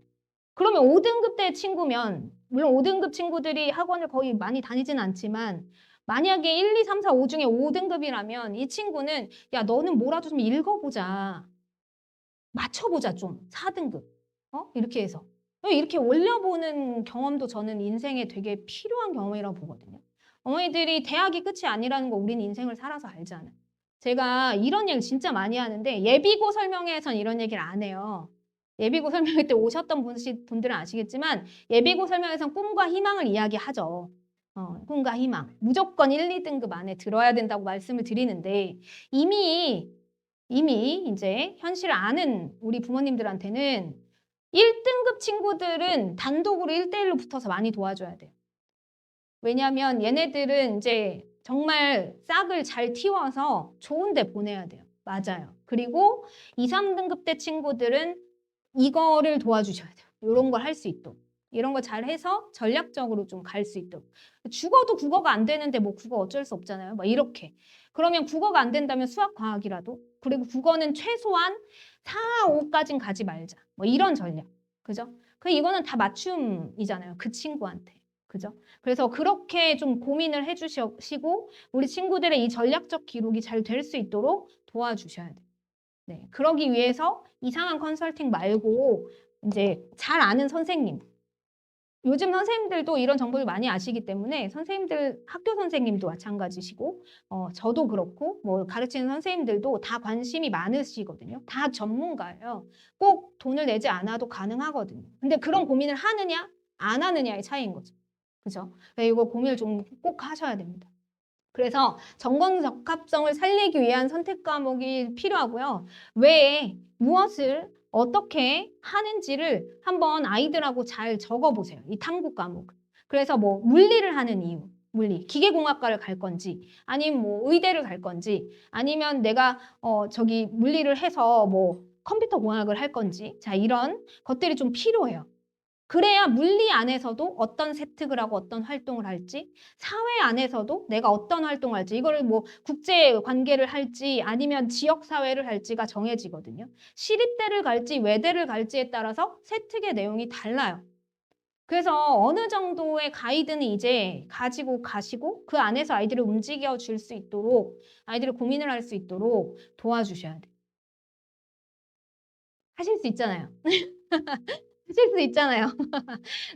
A: 그러면 5등급 대 친구면 물론 5등급 친구들이 학원을 거의 많이 다니진 않지만 만약에 1, 2, 3, 4, 5 중에 5등급이라면 이 친구는 야 너는 뭐라도 좀 읽어보자. 맞춰보자 좀 4등급. 이렇게 해서. 이렇게 올려보는 경험도 저는 인생에 되게 필요한 경험이라고 보거든요. 어머니들이 대학이 끝이 아니라는 거 우리는 인생을 살아서 알잖아요. 제가 이런 얘기 진짜 많이 하는데 예비고 설명회에선 이런 얘기를 안 해요. 예비고 설명회 때 오셨던 분들은 아시겠지만 예비고 설명회에선 꿈과 희망을 이야기하죠. 꿈과 희망. 무조건 1, 2등급 안에 들어야 된다고 말씀을 드리는데 이미 이제 현실을 아는 우리 부모님들한테는 1등급 친구들은 단독으로 1대1로 붙어서 많이 도와줘야 돼요. 왜냐하면 얘네들은 이제 정말 싹을 잘 틔워서 좋은 데 보내야 돼요. 맞아요. 그리고 2, 3등급 대 친구들은 이거를 도와주셔야 돼요. 이런 걸 할 수 있도록. 이런 거 잘 해서 전략적으로 좀 갈 수 있도록. 죽어도 국어가 안 되는데 뭐 국어 어쩔 수 없잖아요. 막 이렇게. 그러면 국어가 안 된다면 수학, 과학이라도. 그리고 국어는 최소한 4, 5까진 가지 말자. 뭐 이런 전략. 그죠? 이거는 다 맞춤이잖아요. 그 친구한테. 그죠? 그래서 그렇게 좀 고민을 해주시고 우리 친구들의 이 전략적 기록이 잘 될 수 있도록 도와주셔야 돼요. 네, 그러기 위해서 이상한 컨설팅 말고 이제 잘 아는 선생님. 요즘 선생님들도 이런 정보를 많이 아시기 때문에 선생님들, 학교 선생님도 마찬가지시고 저도 그렇고 뭐 가르치는 선생님들도 다 관심이 많으시거든요. 다 전문가예요. 꼭 돈을 내지 않아도 가능하거든요. 근데 그런 고민을 하느냐 안 하느냐의 차이인 거죠. 그죠? 이거 고민을 좀 꼭 하셔야 됩니다. 그래서 전공 적합성을 살리기 위한 선택 과목이 필요하고요. 왜 무엇을 어떻게 하는지를 한번 아이들하고 잘 적어보세요. 이 탐구 과목. 그래서 뭐 물리를 하는 이유, 물리, 기계공학과를 갈 건지, 아니면 뭐 의대를 갈 건지, 아니면 내가 저기 물리를 해서 뭐 컴퓨터 공학을 할 건지, 자 이런 것들이 좀 필요해요. 그래야 물리 안에서도 어떤 세특을 하고 어떤 활동을 할지, 사회 안에서도 내가 어떤 활동을 할지, 이거를 뭐 국제 관계를 할지 아니면 지역 사회를 할지가 정해지거든요. 시립대를 갈지 외대를 갈지에 따라서 세특의 내용이 달라요. 그래서 어느 정도의 가이드는 이제 가지고 가시고 그 안에서 아이들을 움직여 줄 수 있도록 아이들이 고민을 할 수 있도록 도와주셔야 돼요. 하실 수 있잖아요. 하실 수 있잖아요.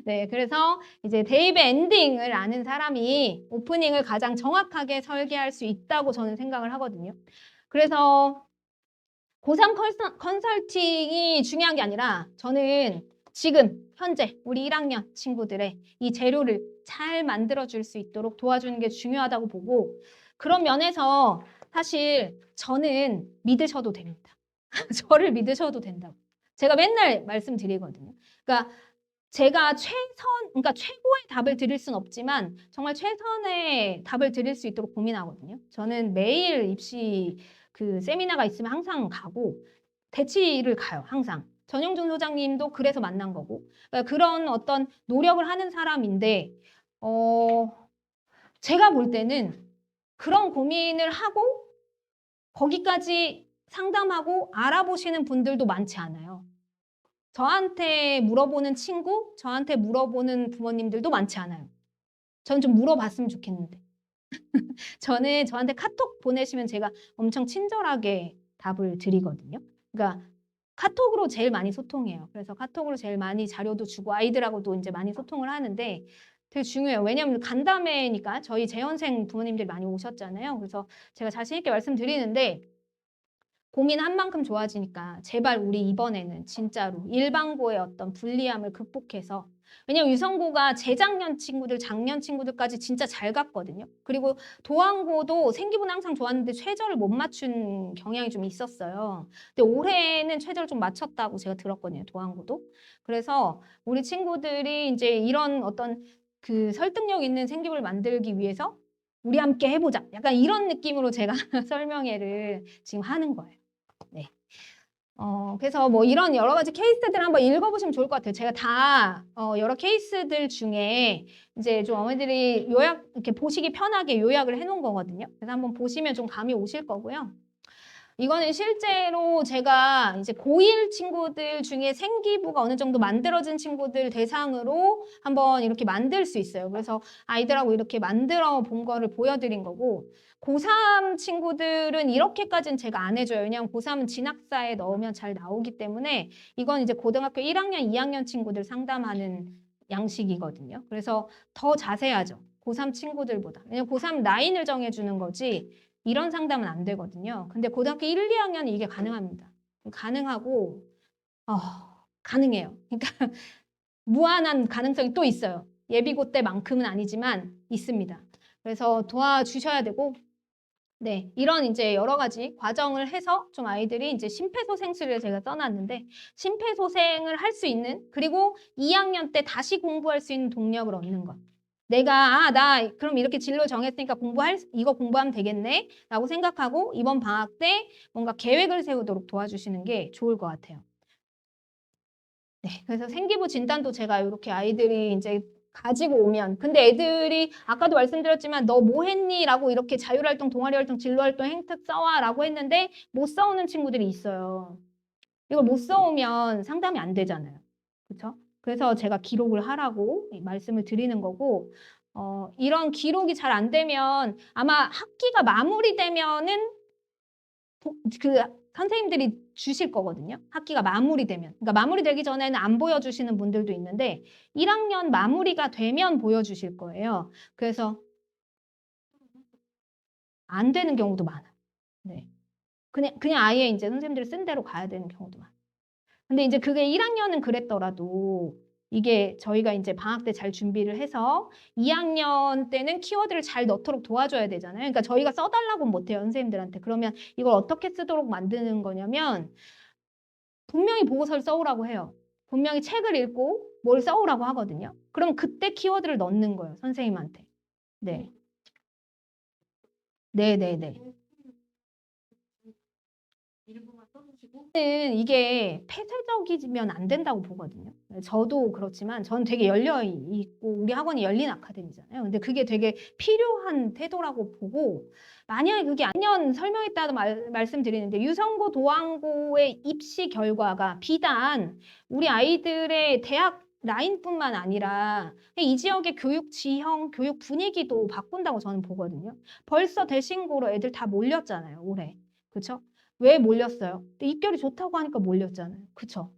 A: 네, 그래서 이제 대입의 엔딩을 아는 사람이 오프닝을 가장 정확하게 설계할 수 있다고 저는 생각을 하거든요. 그래서 고3 컨설팅이 중요한 게 아니라 저는 지금 현재 우리 1학년 친구들의 이 재료를 잘 만들어줄 수 있도록 도와주는 게 중요하다고 보고 그런 면에서 사실 저는 믿으셔도 됩니다. 저를 믿으셔도 된다고. 제가 맨날 말씀드리거든요. 그러니까 제가 그러니까 최고의 답을 드릴 수는 없지만 정말 최선의 답을 드릴 수 있도록 고민하거든요. 저는 매일 입시 그 세미나가 있으면 항상 가고 대치를 가요, 항상. 전용준 소장님도 그래서 만난 거고. 그러니까 그런 어떤 노력을 하는 사람인데 제가 볼 때는 그런 고민을 하고 거기까지 상담하고 알아보시는 분들도 많지 않아요. 저한테 물어보는 친구, 저한테 물어보는 부모님들도 많지 않아요. 저는 좀 물어봤으면 좋겠는데. 저는 저한테 카톡 보내시면 제가 엄청 친절하게 답을 드리거든요. 그러니까 카톡으로 제일 많이 소통해요. 그래서 카톡으로 제일 많이 자료도 주고 아이들하고도 이제 많이 소통을 하는데 되게 중요해요. 왜냐하면 간담회니까 저희 재연생 부모님들이 많이 오셨잖아요. 그래서 제가 자신 있게 말씀드리는데 고민한 만큼 좋아지니까 제발 우리 이번에는 진짜로 일반고의 어떤 불리함을 극복해서 왜냐면 유성고가 재작년 친구들, 작년 친구들까지 진짜 잘 갔거든요. 그리고 도항고도 생기부는 항상 좋았는데 최저를 못 맞춘 경향이 좀 있었어요. 근데 올해는 최저를 좀 맞췄다고 제가 들었거든요. 도항고도. 그래서 우리 친구들이 이제 이런 어떤 그 설득력 있는 생기부를 만들기 위해서 우리 함께 해보자. 약간 이런 느낌으로 제가 설명회를 지금 하는 거예요. 네. 그래서 뭐 이런 여러 가지 케이스들 한번 읽어보시면 좋을 것 같아요. 제가 다 여러 케이스들 중에 이제 좀 어머니들이 요약 이렇게 보시기 편하게 요약을 해놓은 거거든요. 그래서 한번 보시면 좀 감이 오실 거고요. 이거는 실제로 제가 이제 고1 친구들 중에 생기부가 어느 정도 만들어진 친구들 대상으로 한번 이렇게 만들 수 있어요. 그래서 아이들하고 이렇게 만들어 본 거를 보여드린 거고, 고3 친구들은 이렇게까지는 제가 안 해줘요. 왜냐하면 고3은 진학사에 넣으면 잘 나오기 때문에 이건 이제 고등학교 1학년, 2학년 친구들 상담하는 양식이거든요. 그래서 더 자세하죠. 고3 친구들보다. 왜냐면 고3 라인을 정해주는 거지 이런 상담은 안 되거든요. 근데 고등학교 1, 2학년은 이게 가능합니다. 가능하고 가능해요. 그러니까 무한한 가능성이 또 있어요. 예비고 때만큼은 아니지만 있습니다. 그래서 도와주셔야 되고, 네, 이런 이제 여러 가지 과정을 해서 좀 아이들이 이제 심폐소생술을 제가 써놨는데, 심폐소생을 할 수 있는, 그리고 2학년 때 다시 공부할 수 있는 동력을 얻는 것. 내가 나 그럼 이렇게 진로 정했으니까 이거 공부하면 되겠네 라고 생각하고 이번 방학 때 뭔가 계획을 세우도록 도와주시는 게 좋을 것 같아요. 네, 그래서 생기부 진단도 제가 이렇게 아이들이 이제 가지고 오면, 근데 애들이 아까도 말씀드렸지만 너 뭐 했니? 라고 이렇게 자율활동, 동아리활동, 진로활동, 행특 써와 라고 했는데 못 써오는 친구들이 있어요. 이걸 못 써오면 상담이 안 되잖아요. 그렇죠? 그래서 제가 기록을 하라고 말씀을 드리는 거고, 이런 기록이 잘 안 되면 아마 학기가 마무리되면은 그 선생님들이 주실 거거든요. 학기가 마무리되면. 그러니까 마무리되기 전에는 안 보여주시는 분들도 있는데 1학년 마무리가 되면 보여주실 거예요. 그래서 안 되는 경우도 많아요. 네. 그냥 아예 이제 선생님들이 쓴 대로 가야 되는 경우도 많아요. 근데 이제 그게 1학년은 그랬더라도 이게 저희가 이제 방학 때 잘 준비를 해서 2학년 때는 키워드를 잘 넣도록 도와줘야 되잖아요. 그러니까 저희가 써달라고 못해요, 선생님들한테. 그러면 이걸 어떻게 쓰도록 만드는 거냐면 분명히 보고서를 써오라고 해요. 분명히 책을 읽고 뭘 써오라고 하거든요. 그럼 그때 키워드를 넣는 거예요, 선생님한테. 네. 네네네. 저는 이게 폐쇄적이면 안 된다고 보거든요. 저도 그렇지만 저는 되게 열려 있고 우리 학원이 열린 아카데미잖아요. 근데 그게 되게 필요한 태도라고 보고 만약에 그게 아니면 설명했다도 말씀드리는데 유성고 도항고의 입시 결과가 비단 우리 아이들의 대학 라인뿐만 아니라 이 지역의 교육 지형, 교육 분위기도 바꾼다고 저는 보거든요. 벌써 대신고로 애들 다 몰렸잖아요, 올해. 그렇죠? 왜 몰렸어요? 입결이 좋다고 하니까 몰렸잖아요. 그쵸?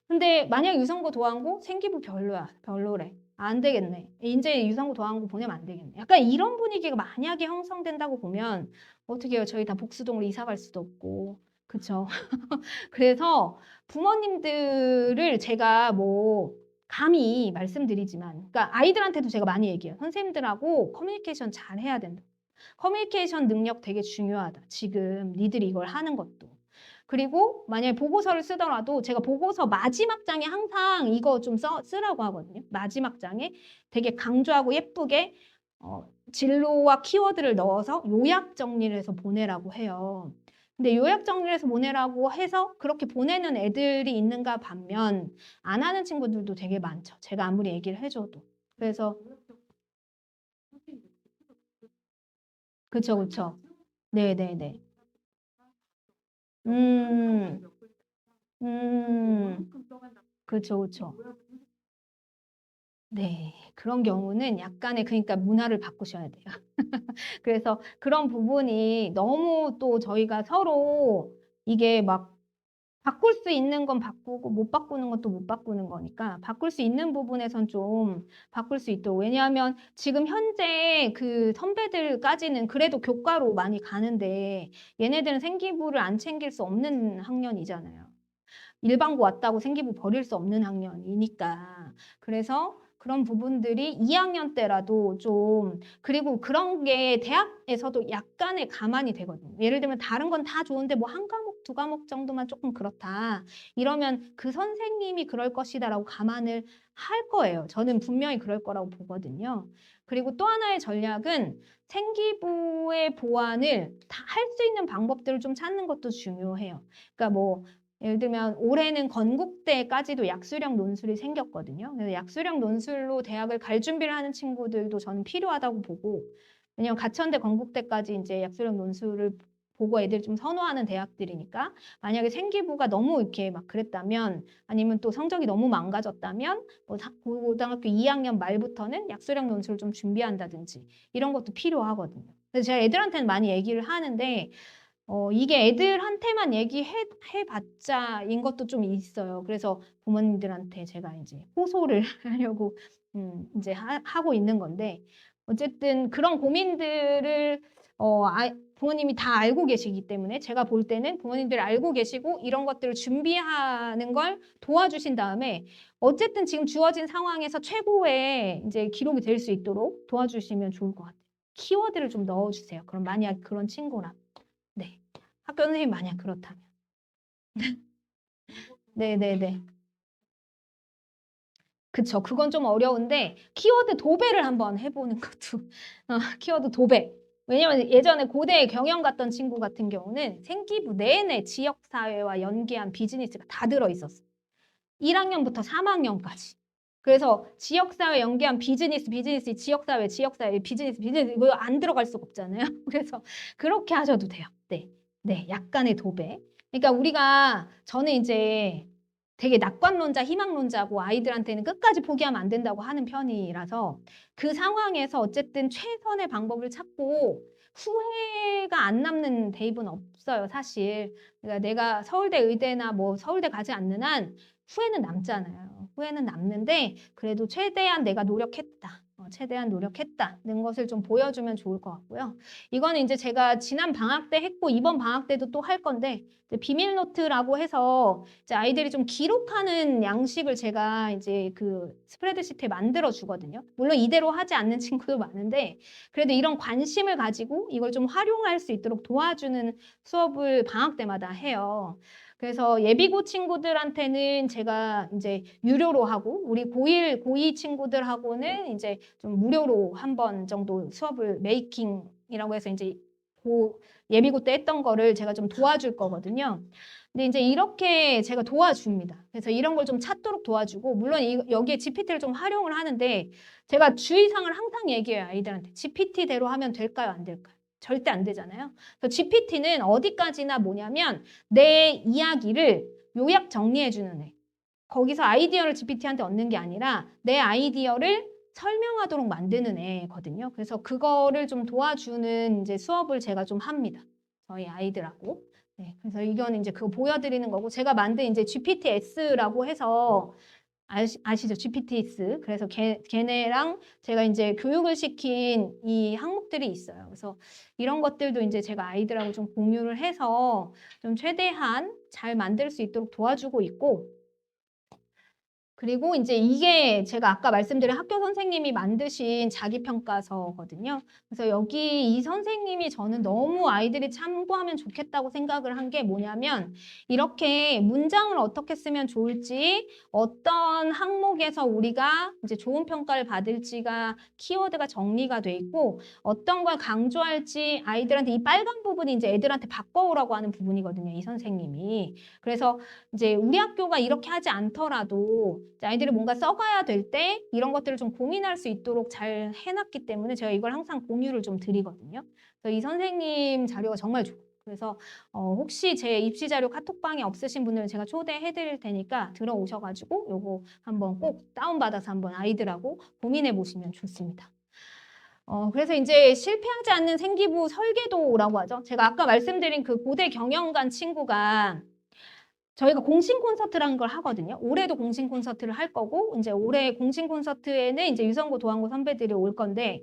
A: 근데 만약 유성고 도항고 생기부 별로야. 별로래. 안 되겠네. 이제 유성고 도항고 보내면 안 되겠네. 약간 이런 분위기가 만약에 형성된다고 보면 어떻게 해요? 저희 다 복수동으로 이사 갈 수도 없고. 그쵸? 그래서 부모님들을 제가 뭐 감히 말씀드리지만 그러니까 아이들한테도 제가 많이 얘기해요. 선생님들하고 커뮤니케이션 잘 해야 된다. 커뮤니케이션 능력 되게 중요하다. 지금 니들이 이걸 하는 것도. 그리고 만약에 보고서를 쓰더라도 제가 보고서 마지막 장에 항상 이거 좀 쓰라고 하거든요. 마지막 장에 되게 강조하고 예쁘게 진로와 키워드를 넣어서 요약 정리를 해서 보내라고 해요. 근데 요약 정리를 해서 보내라고 해서 그렇게 보내는 애들이 있는가 반면 안 하는 친구들도 되게 많죠. 제가 아무리 얘기를 해줘도. 그래서 그쵸, 그쵸. 네네네. 음, 그쵸, 그쵸. 네, 그런 경우는 약간의 그러니까 문화를 바꾸셔야 돼요. 그래서 그런 부분이 너무 또 저희가 서로 이게 막 바꿀 수 있는 건 바꾸고 못 바꾸는 건 또 못 바꾸는 거니까 바꿀 수 있는 부분에선 좀 바꿀 수 있도록. 왜냐하면 지금 현재 그 선배들까지는 그래도 교과로 많이 가는데 얘네들은 생기부를 안 챙길 수 없는 학년이잖아요. 일반고 왔다고 생기부 버릴 수 없는 학년이니까. 그래서 그런 부분들이 2학년 때라도 좀 그리고 그런 게 대학에서도 약간의 감안이 되거든요. 예를 들면 다른 건 다 좋은데 뭐 한 과목, 두 과목 정도만 조금 그렇다. 이러면 그 선생님이 그럴 것이다라고 감안을 할 거예요. 저는 분명히 그럴 거라고 보거든요. 그리고 또 하나의 전략은 생기부의 보완을 다 할 수 있는 방법들을 좀 찾는 것도 중요해요. 그러니까 뭐 예를 들면 올해는 건국대까지도 약수령 논술이 생겼거든요. 그래서 약수령 논술로 대학을 갈 준비를 하는 친구들도 저는 필요하다고 보고, 왜냐면 가천대, 건국대까지 이제 약수령 논술을 보고 애들 좀 선호하는 대학들이니까 만약에 생기부가 너무 이렇게 막 그랬다면 아니면 또 성적이 너무 망가졌다면 뭐 고등학교 2학년 말부터는 약수령 논술을 좀 준비한다든지 이런 것도 필요하거든요. 그래서 제가 애들한테는 많이 얘기를 하는데 이게 애들한테만 얘기해봤자인 것도 좀 있어요. 그래서 부모님들한테 제가 이제 호소를 하려고 이제 하고 있는 건데 어쨌든 그런 고민들을 부모님이 다 알고 계시기 때문에 제가 볼 때는 부모님들 알고 계시고 이런 것들을 준비하는 걸 도와주신 다음에 어쨌든 지금 주어진 상황에서 최고의 이제 기록이 될 수 있도록 도와주시면 좋을 것 같아요. 키워드를 좀 넣어주세요. 그럼 만약 그런 친구라. 네. 학교 선생님 만약 그렇다면. 네네네. 그쵸. 그건 좀 어려운데 키워드 도배를 한번 해보는 것도 키워드 도배. 왜냐면 예전에 고대 경영 갔던 친구 같은 경우는 생기부 내내 지역사회와 연계한 비즈니스가 다 들어있었어요. 1학년부터 3학년까지. 그래서 지역사회 연계한 비즈니스, 지역사회, 비즈니스 이거 안 들어갈 수가 없잖아요. 그래서 그렇게 하셔도 돼요. 네, 네, 약간의 도배. 그러니까 저는 이제 되게 낙관론자, 희망론자고 아이들한테는 끝까지 포기하면 안 된다고 하는 편이라서 그 상황에서 어쨌든 최선의 방법을 찾고 후회가 안 남는 대입은 없어요, 사실. 그러니까 내가 서울대 의대나 뭐 서울대 가지 않는 한 후회는 남잖아요. 후회는 남는데 그래도 최대한 내가 노력했다. 최대한 노력했다는 것을 좀 보여주면 좋을 것 같고요. 이거는 이제 제가 지난 방학 때 했고 이번 방학 때도 또 할 건데 비밀 노트라고 해서 이제 아이들이 좀 기록하는 양식을 제가 이제 그 스프레드시트에 만들어 주거든요. 물론 이대로 하지 않는 친구도 많은데 그래도 이런 관심을 가지고 이걸 좀 활용할 수 있도록 도와주는 수업을 방학 때마다 해요. 그래서 예비고 친구들한테는 제가 이제 유료로 하고 우리 고2 친구들하고는 이제 좀 무료로 한 번 정도 수업을 메이킹이라고 해서 이제 예비고 때 했던 거를 제가 좀 도와줄 거거든요. 근데 이제 이렇게 제가 도와줍니다. 그래서 이런 걸 좀 찾도록 도와주고 물론 여기에 GPT를 좀 활용을 하는데 제가 주의사항을 항상 얘기해요. 아이들한테. GPT대로 하면 될까요? 안 될까요? 절대 안 되잖아요. 그래서 GPT는 어디까지나 뭐냐면 내 이야기를 요약 정리해주는 애. 거기서 아이디어를 GPT한테 얻는 게 아니라 내 아이디어를 설명하도록 만드는 애거든요. 그래서 그거를 좀 도와주는 이제 수업을 제가 좀 합니다. 저희 아이들하고. 네, 그래서 이거는 이제 그거 보여드리는 거고 제가 만든 이제 GPTS라고 해서 아시죠? GPTS. 그래서 걔네랑 제가 이제 교육을 시킨 이 항목들이 있어요. 그래서 이런 것들도 이제 제가 아이들하고 좀 공유를 해서 좀 최대한 잘 만들 수 있도록 도와주고 있고 그리고 이제 이게 제가 아까 말씀드린 학교 선생님이 만드신 자기평가서거든요. 그래서 여기 이 선생님이 저는 너무 아이들이 참고하면 좋겠다고 생각을 한 게 뭐냐면 이렇게 문장을 어떻게 쓰면 좋을지 어떤 항목에서 우리가 이제 좋은 평가를 받을지가 키워드가 정리가 돼 있고 어떤 걸 강조할지 아이들한테 이 빨간 부분이 이제 애들한테 바꿔오라고 하는 부분이거든요. 이 선생님이. 그래서 이제 우리 학교가 이렇게 하지 않더라도 아이들이 뭔가 써가야 될 때 이런 것들을 좀 고민할 수 있도록 잘 해놨기 때문에 제가 이걸 항상 공유를 좀 드리거든요. 그래서 이 선생님 자료가 정말 좋아요. 그래서 혹시 제 입시 자료 카톡방에 없으신 분들은 제가 초대해 드릴 테니까 들어오셔가지고 요거 한번 꼭 다운받아서 한번 아이들하고 고민해 보시면 좋습니다. 그래서 이제 실패하지 않는 생기부 설계도라고 하죠. 제가 아까 말씀드린 그 고대 경영관 친구가 저희가 공신 콘서트라는 걸 하거든요. 올해도 공신 콘서트를 할 거고, 이제 올해 공신 콘서트에는 이제 유성고, 도안고 선배들이 올 건데,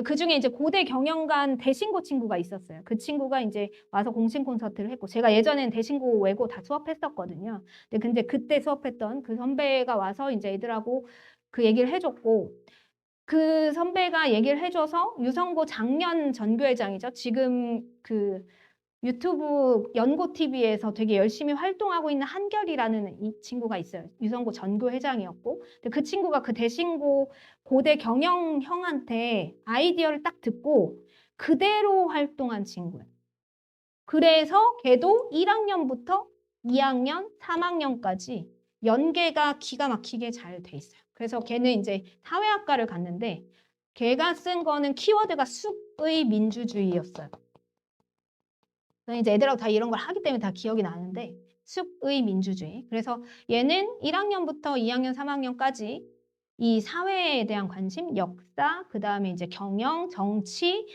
A: 그 중에 이제 고대 경영관 대신고 친구가 있었어요. 그 친구가 이제 와서 공신 콘서트를 했고, 제가 예전엔 대신고 외고 다 수업했었거든요. 근데 그때 수업했던 그 선배가 와서 이제 애들하고 그 얘기를 해줬고 그 선배가 얘기를 해줘서 유성고 작년 전교회장이죠. 지금 그 유튜브 연고TV에서 되게 열심히 활동하고 있는 한결이라는 이 친구가 있어요. 유성고 전교회장이었고 근데 그 친구가 그 대신고 고대 경영형한테 아이디어를 딱 듣고 그대로 활동한 친구예요. 그래서 걔도 1학년부터 2학년, 3학년까지 연계가 기가 막히게 잘 돼 있어요. 그래서 걔는 이제 사회학과를 갔는데 걔가 쓴 거는 키워드가 숲의 민주주의였어요. 저는 이제 애들하고 다 이런 걸 하기 때문에 다 기억이 나는데 숲의 민주주의. 그래서 얘는 1학년부터 2학년, 3학년까지 이 사회에 대한 관심, 역사, 그 다음에 이제 경영, 정치,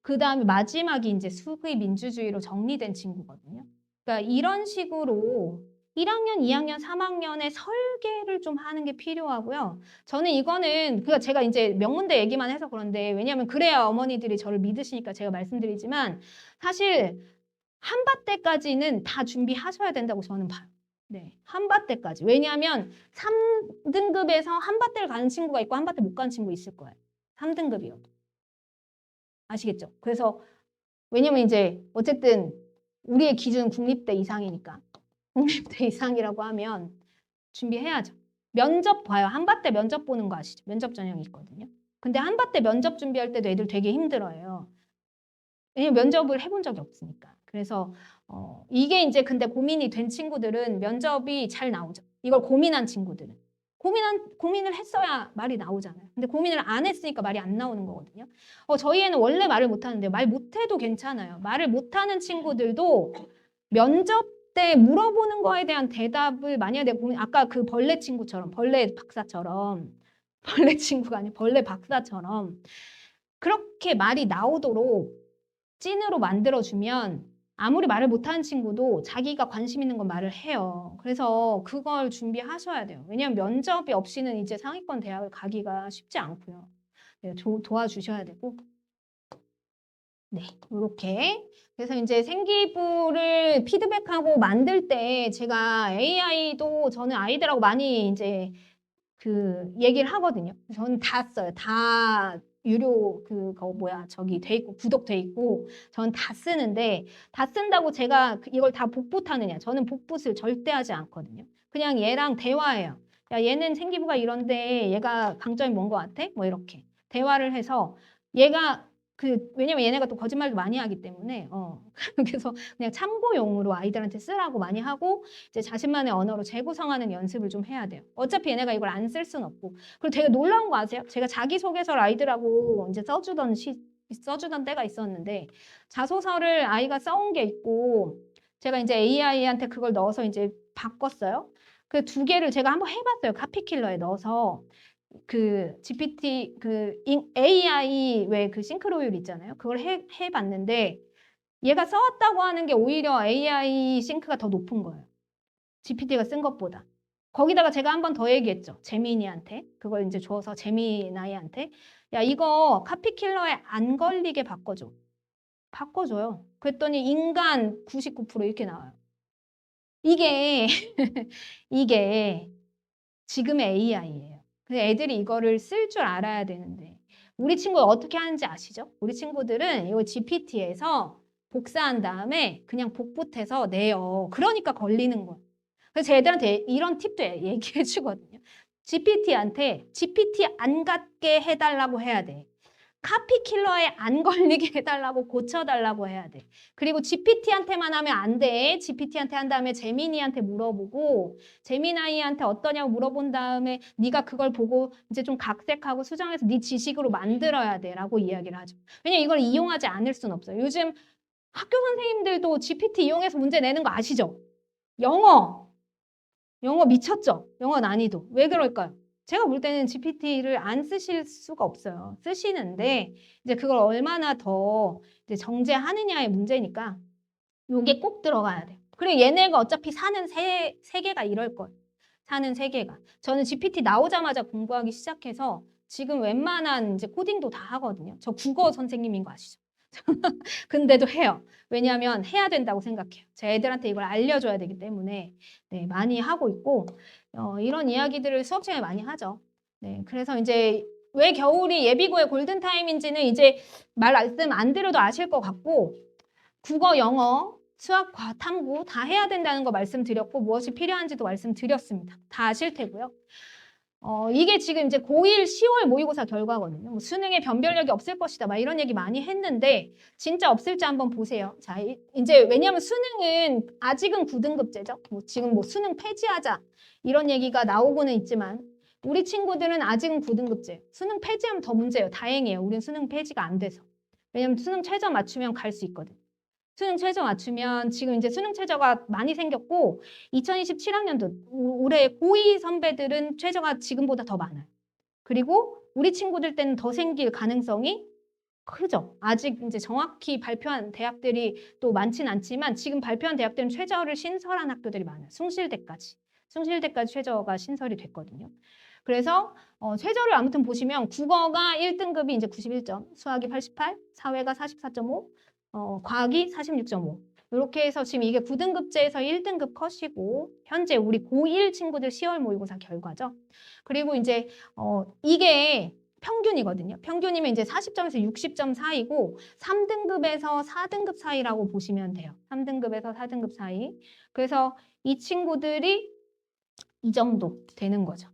A: 그 다음에 마지막이 이제 숲의 민주주의로 정리된 친구거든요. 그러니까 이런 식으로 1학년, 2학년, 3학년의 설계를 좀 하는 게 필요하고요. 저는 이거는 제가 이제 명문대 얘기만 해서 그런데 왜냐하면 그래야 어머니들이 저를 믿으시니까 제가 말씀드리지만 사실 한밭대까지는 다 준비하셔야 된다고 저는 봐요. 네, 한밭대까지. 왜냐하면 3등급에서 한밭대를 가는 친구가 있고 한밭대 못 가는 친구 있을 거예요. 3등급이어도. 아시겠죠? 그래서 왜냐면 이제 어쨌든 우리의 기준은 국립대 이상이니까 국립대 이상이라고 하면 준비해야죠. 면접 봐요. 한밭대 면접 보는 거 아시죠? 면접 전형이 있거든요. 근데 한밭대 면접 준비할 때도 애들 되게 힘들어요. 왜냐면 면접을 해본 적이 없으니까. 그래서 이게 이제 근데 고민이 된 친구들은 면접이 잘 나오죠. 이걸 고민한 친구들은. 고민을 했어야 말이 나오잖아요. 근데 고민을 안 했으니까 말이 안 나오는 거거든요. 저희 애는 원래 말을 못하는데 말 못해도 괜찮아요. 말을 못하는 친구들도 면접 때 물어보는 거에 대한 대답을 만약에 내가 아까 그 벌레 친구처럼 벌레 박사처럼 벌레 친구가 아니고 벌레 박사처럼 그렇게 말이 나오도록 찐으로 만들어주면 아무리 말을 못하는 친구도 자기가 관심 있는 건 말을 해요. 그래서 그걸 준비하셔야 돼요. 왜냐하면 면접이 없이는 이제 상위권 대학을 가기가 쉽지 않고요. 네, 도와주셔야 되고. 네, 이렇게. 그래서 이제 생기부를 피드백하고 만들 때 제가 AI도 저는 아이들하고 많이 이제 그 얘기를 하거든요. 저는 다 써요. 다 유료 그거 저기 돼 있고 구독돼 있고 저는 다 쓰는데 다 쓴다고 제가 이걸 다 복붙하느냐? 저는 복붙을 절대 하지 않거든요. 그냥 얘랑 대화해요. 야, 얘는 생기부가 이런데 얘가 강점이 뭔 것 같아? 뭐 이렇게 대화를 해서 얘가 왜냐면 얘네가 또 거짓말도 많이 하기 때문에 그래서 그냥 참고용으로 아이들한테 쓰라고 많이 하고 이제 자신만의 언어로 재구성하는 연습을 좀 해야 돼요. 어차피 얘네가 이걸 안 쓸 순 없고. 그리고 되게 놀라운 거 아세요? 제가 자기소개서를 아이들하고 이제 써주던 때가 있었는데 자소서를 아이가 써온 게 있고 제가 이제 AI한테 그걸 넣어서 이제 바꿨어요. 그 두 개를 제가 한번 해봤어요. 카피킬러에 넣어서. GPT, AI 왜 그 싱크로율 있잖아요. 그걸 해봤는데 얘가 써왔다고 하는 게 오히려 AI 싱크가 더 높은 거예요. GPT가 쓴 것보다. 거기다가 제가 한 번 더 얘기했죠. 재민이한테. 그걸 이제 줘서 재미나이한테. 야, 이거 카피킬러에 안 걸리게 바꿔줘. 바꿔줘요. 그랬더니 인간 99% 이렇게 나와요. 이게, 이게 지금의 AI예요. 근데 애들이 이거를 쓸 줄 알아야 되는데 우리 친구가 어떻게 하는지 아시죠? 우리 친구들은 이거 GPT에서 복사한 다음에 그냥 복붙해서 내요. 그러니까 걸리는 거예요. 그래서 제 애들한테 이런 팁도 얘기해 주거든요. GPT한테 GPT 안 갖게 해달라고 해야 돼. 카피킬러에 안 걸리게 해달라고 고쳐달라고 해야 돼. 그리고 GPT한테만 하면 안 돼. GPT한테 한 다음에 재민이한테 물어보고 재미나이한테 어떠냐고 물어본 다음에 네가 그걸 보고 이제 좀 각색하고 수정해서 네 지식으로 만들어야 돼 라고 이야기를 하죠. 왜냐면 이걸 이용하지 않을 순 없어요. 요즘 학교 선생님들도 GPT 이용해서 문제 내는 거 아시죠? 영어 미쳤죠? 영어 난이도. 왜 그럴까요? 제가 볼 때는 GPT를 안 쓰실 수가 없어요. 쓰시는데 이제 그걸 얼마나 더 이제 정제하느냐의 문제니까 요게 꼭 들어가야 돼요. 그리고 얘네가 어차피 사는 세계가 이럴 거예요. 사는 세계가. 저는 GPT 나오자마자 공부하기 시작해서 지금 웬만한 이제 코딩도 다 하거든요. 저 국어 선생님인 거 아시죠? 근데도 해요. 왜냐하면 해야 된다고 생각해요. 제 애들한테 이걸 알려줘야 되기 때문에 네, 많이 하고 있고 이런 이야기들을 수업 시간에 많이 하죠. 네, 그래서 이제 왜 겨울이 예비고의 골든타임인지는 이제 말씀 안 드려도 아실 것 같고, 국어, 영어, 수학, 과학, 탐구 다 해야 된다는 거 말씀드렸고, 무엇이 필요한지도 말씀드렸습니다. 다 아실 테고요. 이게 지금 이제 고1 10월 모의고사 결과거든요. 뭐 수능에 변별력이 없을 것이다. 막 이런 얘기 많이 했는데 진짜 없을지 한번 보세요. 자, 이제 왜냐하면 수능은 아직은 9등급제죠. 뭐 지금 뭐 수능 폐지하자 이런 얘기가 나오고는 있지만 우리 친구들은 아직은 9등급제. 수능 폐지하면 더 문제예요. 다행이에요. 우린 수능 폐지가 안 돼서. 왜냐면 수능 최저 맞추면 갈 수 있거든. 수능 최저 맞추면 지금 이제 수능 최저가 많이 생겼고 2027학년도 올해 고2 선배들은 최저가 지금보다 더 많아요. 그리고 우리 친구들 때는 더 생길 가능성이 크죠. 아직 이제 정확히 발표한 대학들이 또 많진 않지만 지금 발표한 대학들은 최저를 신설한 학교들이 많아요. 숭실대까지. 숭실대까지 최저가 신설이 됐거든요. 그래서 최저를 아무튼 보시면 국어가 1등급이 이제 91점, 수학이 88, 사회가 44.5, 과학이 46.5. 이렇게 해서 지금 이게 9등급제에서 1등급 컷이고 현재 우리 고1 친구들 10월 모의고사 결과죠. 그리고 이제 이게 평균이거든요. 평균이면 이제 40점에서 60점 사이고 3등급에서 4등급 사이라고 보시면 돼요. 3등급에서 4등급 사이. 그래서 이 친구들이 이 정도 되는 거죠.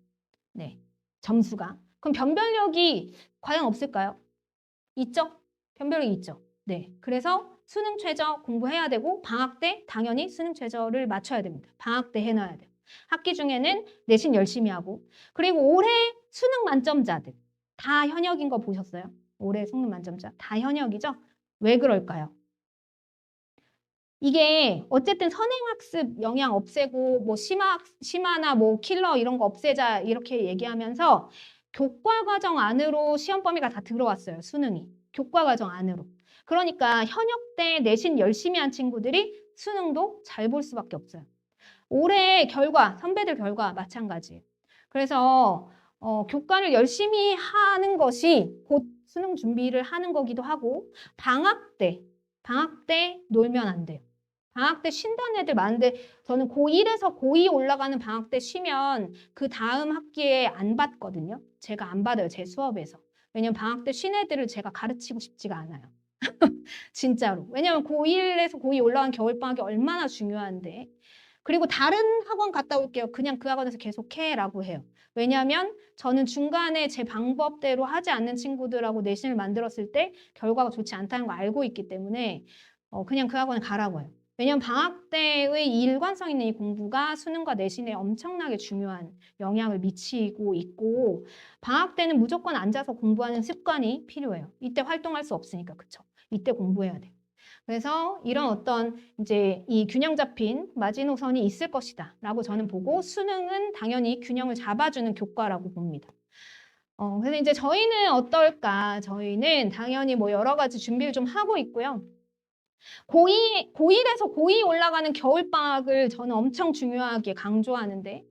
A: 네, 점수가. 그럼 변별력이 과연 없을까요? 있죠? 변별력이 있죠. 네, 그래서 수능 최저 공부해야 되고 방학 때 당연히 수능 최저를 맞춰야 됩니다. 방학 때 해놔야 돼요. 학기 중에는 내신 열심히 하고 그리고 올해 수능 만점자들 다 현역인 거 보셨어요? 올해 수능 만점자 다 현역이죠? 왜 그럴까요? 이게 어쨌든 선행학습 영향 없애고 뭐 심화나 뭐 킬러 이런 거 없애자 이렇게 얘기하면서 교과 과정 안으로 시험 범위가 다 들어왔어요. 수능이. 교과 과정 안으로. 그러니까 현역 때 내신 열심히 한 친구들이 수능도 잘 볼 수밖에 없어요. 올해 결과, 선배들 결과 마찬가지예요. 그래서 교과를 열심히 하는 것이 곧 수능 준비를 하는 거기도 하고 방학 때 놀면 안 돼요. 방학 때 쉰다는 애들 많은데 저는 고1에서 고2 올라가는 방학 때 쉬면 그 다음 학기에 안 받거든요. 제가 안 받아요. 제 수업에서. 왜냐면 방학 때 쉰 애들을 제가 가르치고 싶지가 않아요. 진짜로. 왜냐면 고1에서 고2 올라간 겨울방학이 얼마나 중요한데. 그리고 다른 학원 갔다 올게요. 그냥 그 학원에서 계속 해라고 해요. 왜냐하면 저는 중간에 제 방법대로 하지 않는 친구들하고 내신을 만들었을 때 결과가 좋지 않다는 걸 알고 있기 때문에 그냥 그 학원에 가라고 해요. 왜냐하면 방학 때의 일관성 있는 이 공부가 수능과 내신에 엄청나게 중요한 영향을 미치고 있고 방학 때는 무조건 앉아서 공부하는 습관이 필요해요. 이때 활동할 수 없으니까 그쵸? 이때 공부해야 돼요. 그래서 이런 어떤 이제 이 균형 잡힌 마지노선이 있을 것이다 라고 저는 보고 수능은 당연히 균형을 잡아주는 교과라고 봅니다. 그래서 이제 저희는 어떨까? 저희는 당연히 뭐 여러 가지 준비를 좀 하고 있고요. 고1에서 고2 올라가는 겨울방학을 저는 엄청 중요하게 강조하는데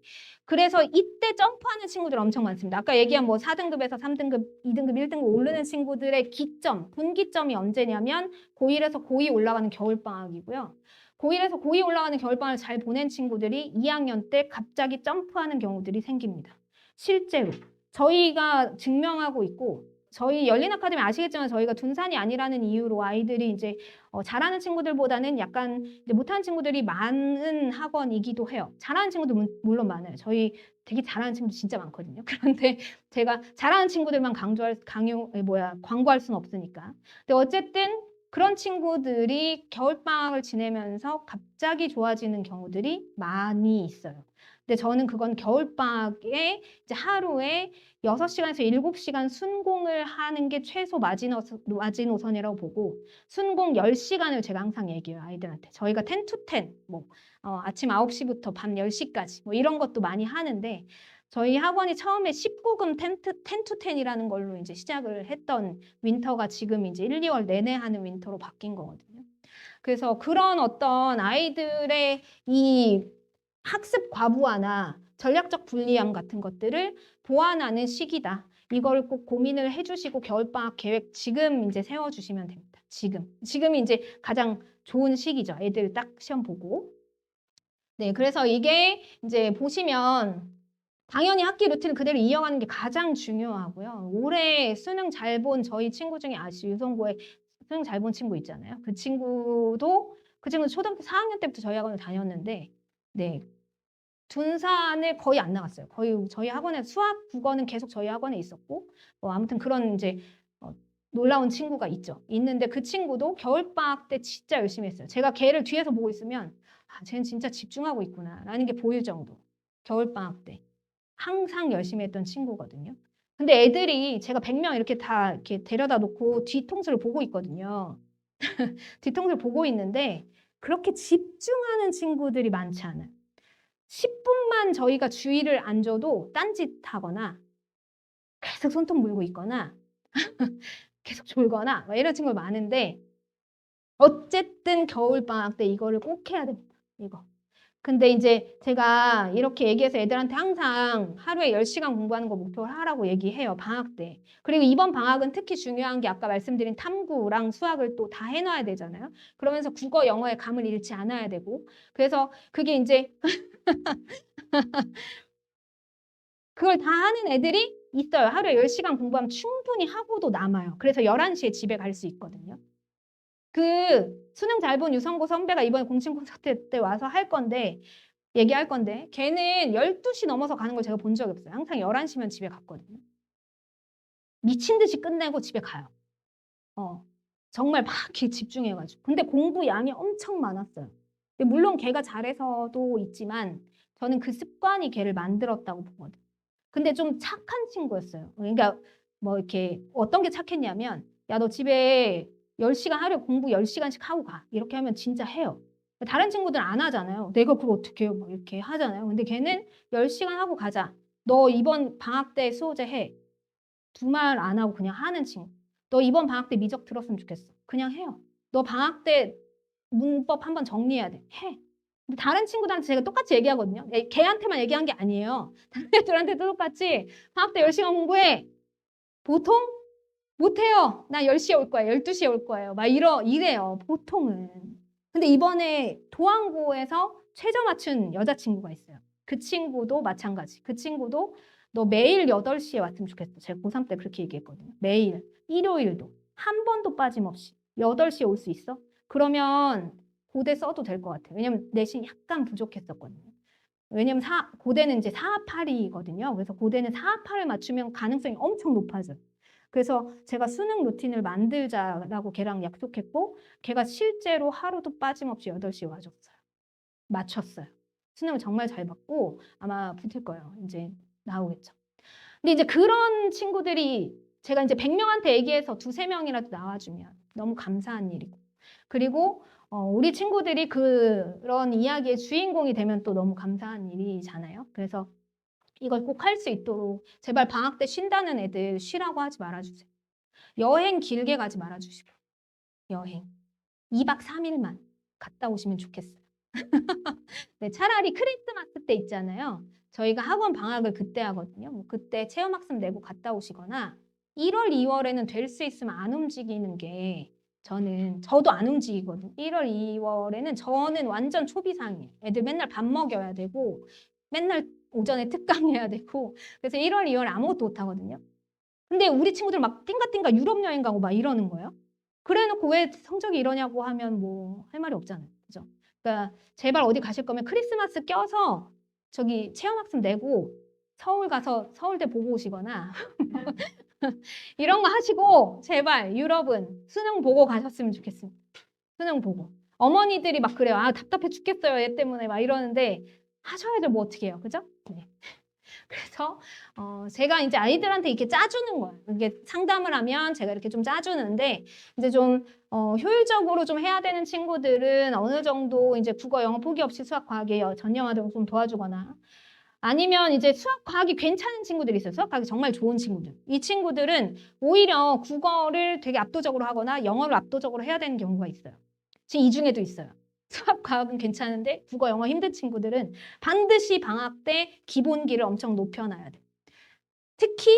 A: 그래서 이때 점프하는 친구들 엄청 많습니다. 아까 얘기한 뭐 4등급에서 3등급, 2등급, 1등급 오르는 친구들의 기점, 분기점이 언제냐면 고1에서 고2 올라가는 겨울방학이고요. 고1에서 고2 올라가는 겨울방학을 잘 보낸 친구들이 2학년 때 갑자기 점프하는 경우들이 생깁니다. 실제로 저희가 증명하고 있고 저희 열린 아카데미 아시겠지만 저희가 둔산이 아니라는 이유로 아이들이 이제 잘하는 친구들보다는 약간 이제 못하는 친구들이 많은 학원이기도 해요. 잘하는 친구들 물론 많아요. 저희 되게 잘하는 친구들 진짜 많거든요. 그런데 제가 잘하는 친구들만 광고할 수는 없으니까. 근데 어쨌든 그런 친구들이 겨울방학을 지내면서 갑자기 좋아지는 경우들이 많이 있어요. 근데 저는 그건 겨울방학에 이제 하루에 6시간에서 7시간 순공을 하는 게 최소 마지노선이라고 보고 순공 10시간을 제가 항상 얘기해요. 아이들한테. 저희가 10 to 10, 아침 9시부터 밤 10시까지 뭐 이런 것도 많이 하는데 저희 학원이 처음에 19금 10 to 10이라는 걸로 이제 시작을 했던 윈터가 지금 이제 1, 2월 내내 하는 윈터로 바뀐 거거든요. 그래서 그런 어떤 아이들의 이 학습 과부하나 전략적 불리함 같은 것들을 보완하는 시기다. 이걸 꼭 고민을 해주시고 겨울방학 계획 지금 이제 세워주시면 됩니다. 지금이 이제 가장 좋은 시기죠. 애들 딱 시험 보고. 네, 그래서 이게 이제 보시면 당연히 학기 루틴을 그대로 이어가는 게 가장 중요하고요. 올해 수능 잘 본 저희 친구 중에 유성고에 수능 잘 본 친구 있잖아요. 그 친구도 초등학교 4학년 때부터 저희 학원을 다녔는데 네. 둔산을 거의 안 나갔어요. 거의 저희 학원에 수학, 국어는 계속 저희 학원에 있었고 아무튼 그런 이제 놀라운 친구가 있는데 그 친구도 겨울방학 때 진짜 열심히 했어요. 제가 걔를 뒤에서 보고 있으면 쟤는 진짜 집중하고 있구나 라는 게 보일 정도. 겨울방학 때 항상 열심히 했던 친구거든요. 근데 애들이 제가 100명 이렇게 다 이렇게 데려다 놓고 뒤통수를 보고 있거든요. 뒤통수를 보고 있는데 그렇게 집중하는 친구들이 많지 않아요. 10분만 저희가 주의를 안 줘도 딴짓하거나 계속 손톱 물고 있거나 계속 졸거나 이런 친구가 많은데 어쨌든 겨울방학 때 이거를 꼭 해야 됩니다. 이거. 근데 이제 제가 이렇게 얘기해서 애들한테 항상 하루에 10시간 공부하는 거 목표로 하라고 얘기해요. 방학 때. 그리고 이번 방학은 특히 중요한 게 아까 말씀드린 탐구랑 수학을 또 다 해놔야 되잖아요. 그러면서 국어, 영어의 감을 잃지 않아야 되고. 그래서 그게 이제 그걸 다 하는 애들이 있어요. 하루에 10시간 공부하면 충분히 하고도 남아요. 그래서 11시에 집에 갈 수 있거든요. 그 수능 잘 본 유성고 선배가 이번에 공식 콘서트 때 와서 얘기할 건데 걔는 12시 넘어서 가는 걸 제가 본 적이 없어요. 항상 11시면 집에 갔거든요. 미친 듯이 끝내고 집에 가요. 정말 막 이렇게 집중해가지고. 근데 공부 양이 엄청 많았어요. 물론 걔가 잘해서도 있지만 저는 그 습관이 걔를 만들었다고 보거든요. 근데 좀 착한 친구였어요. 그러니까 뭐 이렇게 어떤 게 착했냐면 야, 너 집에 10시간 하루에 공부 10시간씩 하고 가. 이렇게 하면 진짜 해요. 다른 친구들은 안 하잖아요. 내가 그걸 어떻게 해요? 막 이렇게 하잖아요. 근데 걔는 10시간 하고 가자. 너 이번 방학 때 수호제 해. 두 말 안 하고 그냥 하는 친구. 너 이번 방학 때 미적 들었으면 좋겠어. 그냥 해요. 너 방학 때 문법 한번 정리해야 돼. 해. 근데 다른 친구들한테 제가 똑같이 얘기하거든요. 걔한테만 얘기한 게 아니에요. 다른 애들한테도 똑같이 방학 때 10시간 공부해. 보통 못해요. 나 10시에 올 거야. 12시에 올 거예요. 막 이래요. 보통은. 근데 이번에 도안고에서 최저 맞춘 여자친구가 있어요. 그 친구도 마찬가지. 그 친구도 너 매일 8시에 왔으면 좋겠어. 제가 고3 때 그렇게 얘기했거든요. 매일. 일요일도. 한 번도 빠짐없이. 8시에 올 수 있어? 그러면 고대 써도 될 것 같아요. 왜냐면 내신 약간 부족했었거든요. 왜냐면 고대는 이제 4합8이거든요. 그래서 고대는 4합8을 맞추면 가능성이 엄청 높아져요. 그래서 제가 수능 루틴을 만들자라고 걔랑 약속했고 걔가 실제로 하루도 빠짐없이 8시에 와줬어요. 맞췄어요. 수능을 정말 잘 봤고 아마 붙을 거예요. 이제 나오겠죠. 근데 이제 그런 친구들이 제가 이제 100명한테 얘기해서 2~3명이라도 나와주면 너무 감사한 일이고 그리고 우리 친구들이 그런 이야기의 주인공이 되면 또 너무 감사한 일이잖아요. 그래서 이걸 꼭 할 수 있도록 제발 방학 때 쉰다는 애들 쉬라고 하지 말아주세요. 여행 길게 가지 말아주시고 여행 2박 3일만 갔다 오시면 좋겠어요. 네, 차라리 크리스마스 때 있잖아요. 저희가 학원 방학을 그때 하거든요. 그때 체험학습 내고 갔다 오시거나 1월, 2월에는 될 수 있으면 안 움직이는 게 저도 안 움직이거든요. 1월, 2월에는 저는 완전 초비상이에요. 애들 맨날 밥 먹여야 되고 맨날 오전에 특강해야 되고 그래서 1월, 2월에 아무것도 못 하거든요. 근데 우리 친구들 막 띵가띵가 유럽 여행 가고 막 이러는 거예요. 그래놓고 왜 성적이 이러냐고 하면 뭐 할 말이 없잖아요. 그죠? 그러니까 제발 어디 가실 거면 크리스마스 껴서 저기 체험학습 내고 서울 가서 서울대 보고 오시거나 이런 거 하시고 제발 유럽은 수능 보고 가셨으면 좋겠습니다. 수능 보고. 어머니들이 막 그래요. 아 답답해 죽겠어요. 얘 때문에 막 이러는데 하셔야죠. 뭐 어떻게 해요. 그죠? 네. 그래서 제가 이제 아이들한테 이렇게 짜주는 거예요. 이게 상담을 하면 제가 이렇게 좀 짜주는데 이제 좀 효율적으로 좀 해야 되는 친구들은 어느 정도 이제 국어, 영어 포기 없이 수학, 과학에 전념하도록 좀 도와주거나 아니면 이제 수학, 과학이 괜찮은 친구들이 있어요. 수학, 과학이 정말 좋은 친구들. 이 친구들은 오히려 국어를 되게 압도적으로 하거나 영어를 압도적으로 해야 되는 경우가 있어요. 지금 이 중에도 있어요. 수학, 과학은 괜찮은데 국어, 영어 힘든 친구들은 반드시 방학 때 기본기를 엄청 높여놔야 돼요. 특히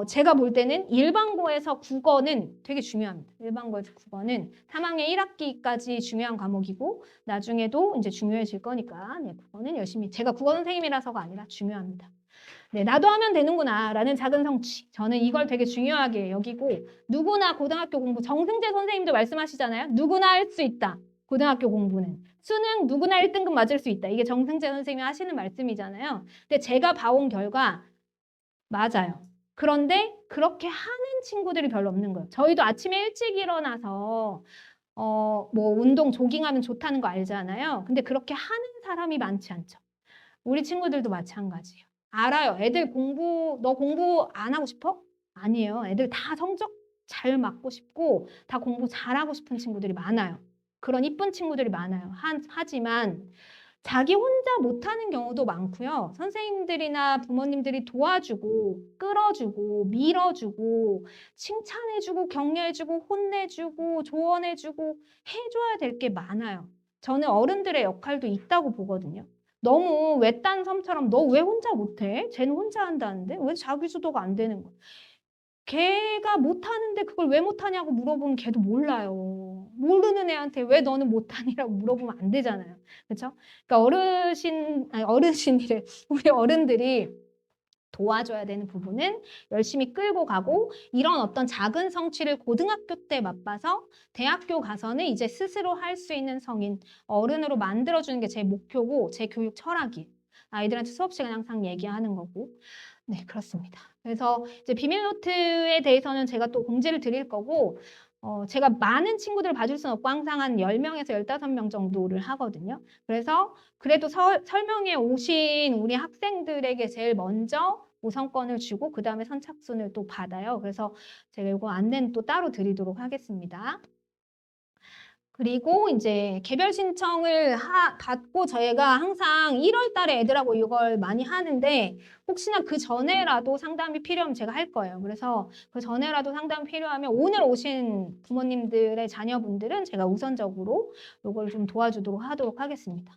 A: 제가 볼 때는 일반고에서 국어는 되게 중요합니다. 일반고에서 국어는 3학년 1학기까지 중요한 과목이고 나중에도 이제 중요해질 거니까 네, 국어는 열심히 제가 국어 선생님이라서가 아니라 중요합니다. 네, 나도 하면 되는구나 라는 작은 성취. 저는 이걸 되게 중요하게 여기고 누구나 고등학교 공부 정승재 선생님도 말씀하시잖아요. 누구나 할 수 있다. 고등학교 공부는. 수능 누구나 1등급 맞을 수 있다. 이게 정승재 선생님이 하시는 말씀이잖아요. 근데 제가 봐온 결과 맞아요. 그런데 그렇게 하는 친구들이 별로 없는 거예요. 저희도 아침에 일찍 일어나서 뭐 운동 조깅하면 좋다는 거 알잖아요. 근데 그렇게 하는 사람이 많지 않죠. 우리 친구들도 마찬가지예요. 알아요. 애들 너 공부 안 하고 싶어? 아니에요. 애들 다 성적 잘 맞고 싶고 다 공부 잘하고 싶은 친구들이 많아요. 그런 이쁜 친구들이 많아요. 하지만 자기 혼자 못하는 경우도 많고요. 선생님들이나 부모님들이 도와주고 끌어주고 밀어주고 칭찬해주고 격려해주고 혼내주고 조언해주고 해줘야 될 게 많아요. 저는 어른들의 역할도 있다고 보거든요. 너무 외딴 섬처럼 너 왜 혼자 못해? 쟤는 혼자 한다는데 왜 자기주도가 안 되는 거야? 걔가 못하는데 그걸 왜 못하냐고 물어보면 걔도 몰라요. 모르는 애한테 왜 너는 못하니라고 물어보면 안 되잖아요. 그렇죠? 그러니까 어르신이래. 우리 어른들이 도와줘야 되는 부분은 열심히 끌고 가고 이런 어떤 작은 성취를 고등학교 때 맛봐서 대학교 가서는 이제 스스로 할 수 있는 성인, 어른으로 만들어주는 게 제 목표고 제 교육 철학이에요. 아이들한테 수업 시간에 항상 얘기하는 거고. 네, 그렇습니다. 그래서 이제 비밀 노트에 대해서는 제가 또 공지를 드릴 거고, 제가 많은 친구들을 봐줄 수는 없고 항상 한 10명에서 15명 정도를 하거든요. 그래서 그래도 설명에 오신 우리 학생들에게 제일 먼저 우선권을 주고 그 다음에 선착순을 또 받아요. 그래서 제가 이거 안내는 또 따로 드리도록 하겠습니다. 그리고 이제 개별 신청을 받고 저희가 항상 1월 달에 애들하고 이걸 많이 하는데 혹시나 그 전에라도 상담이 필요하면 제가 할 거예요. 그래서 그 전에라도 상담이 필요하면 오늘 오신 부모님들의 자녀분들은 제가 우선적으로 이걸 좀 도와주도록 하도록 하겠습니다.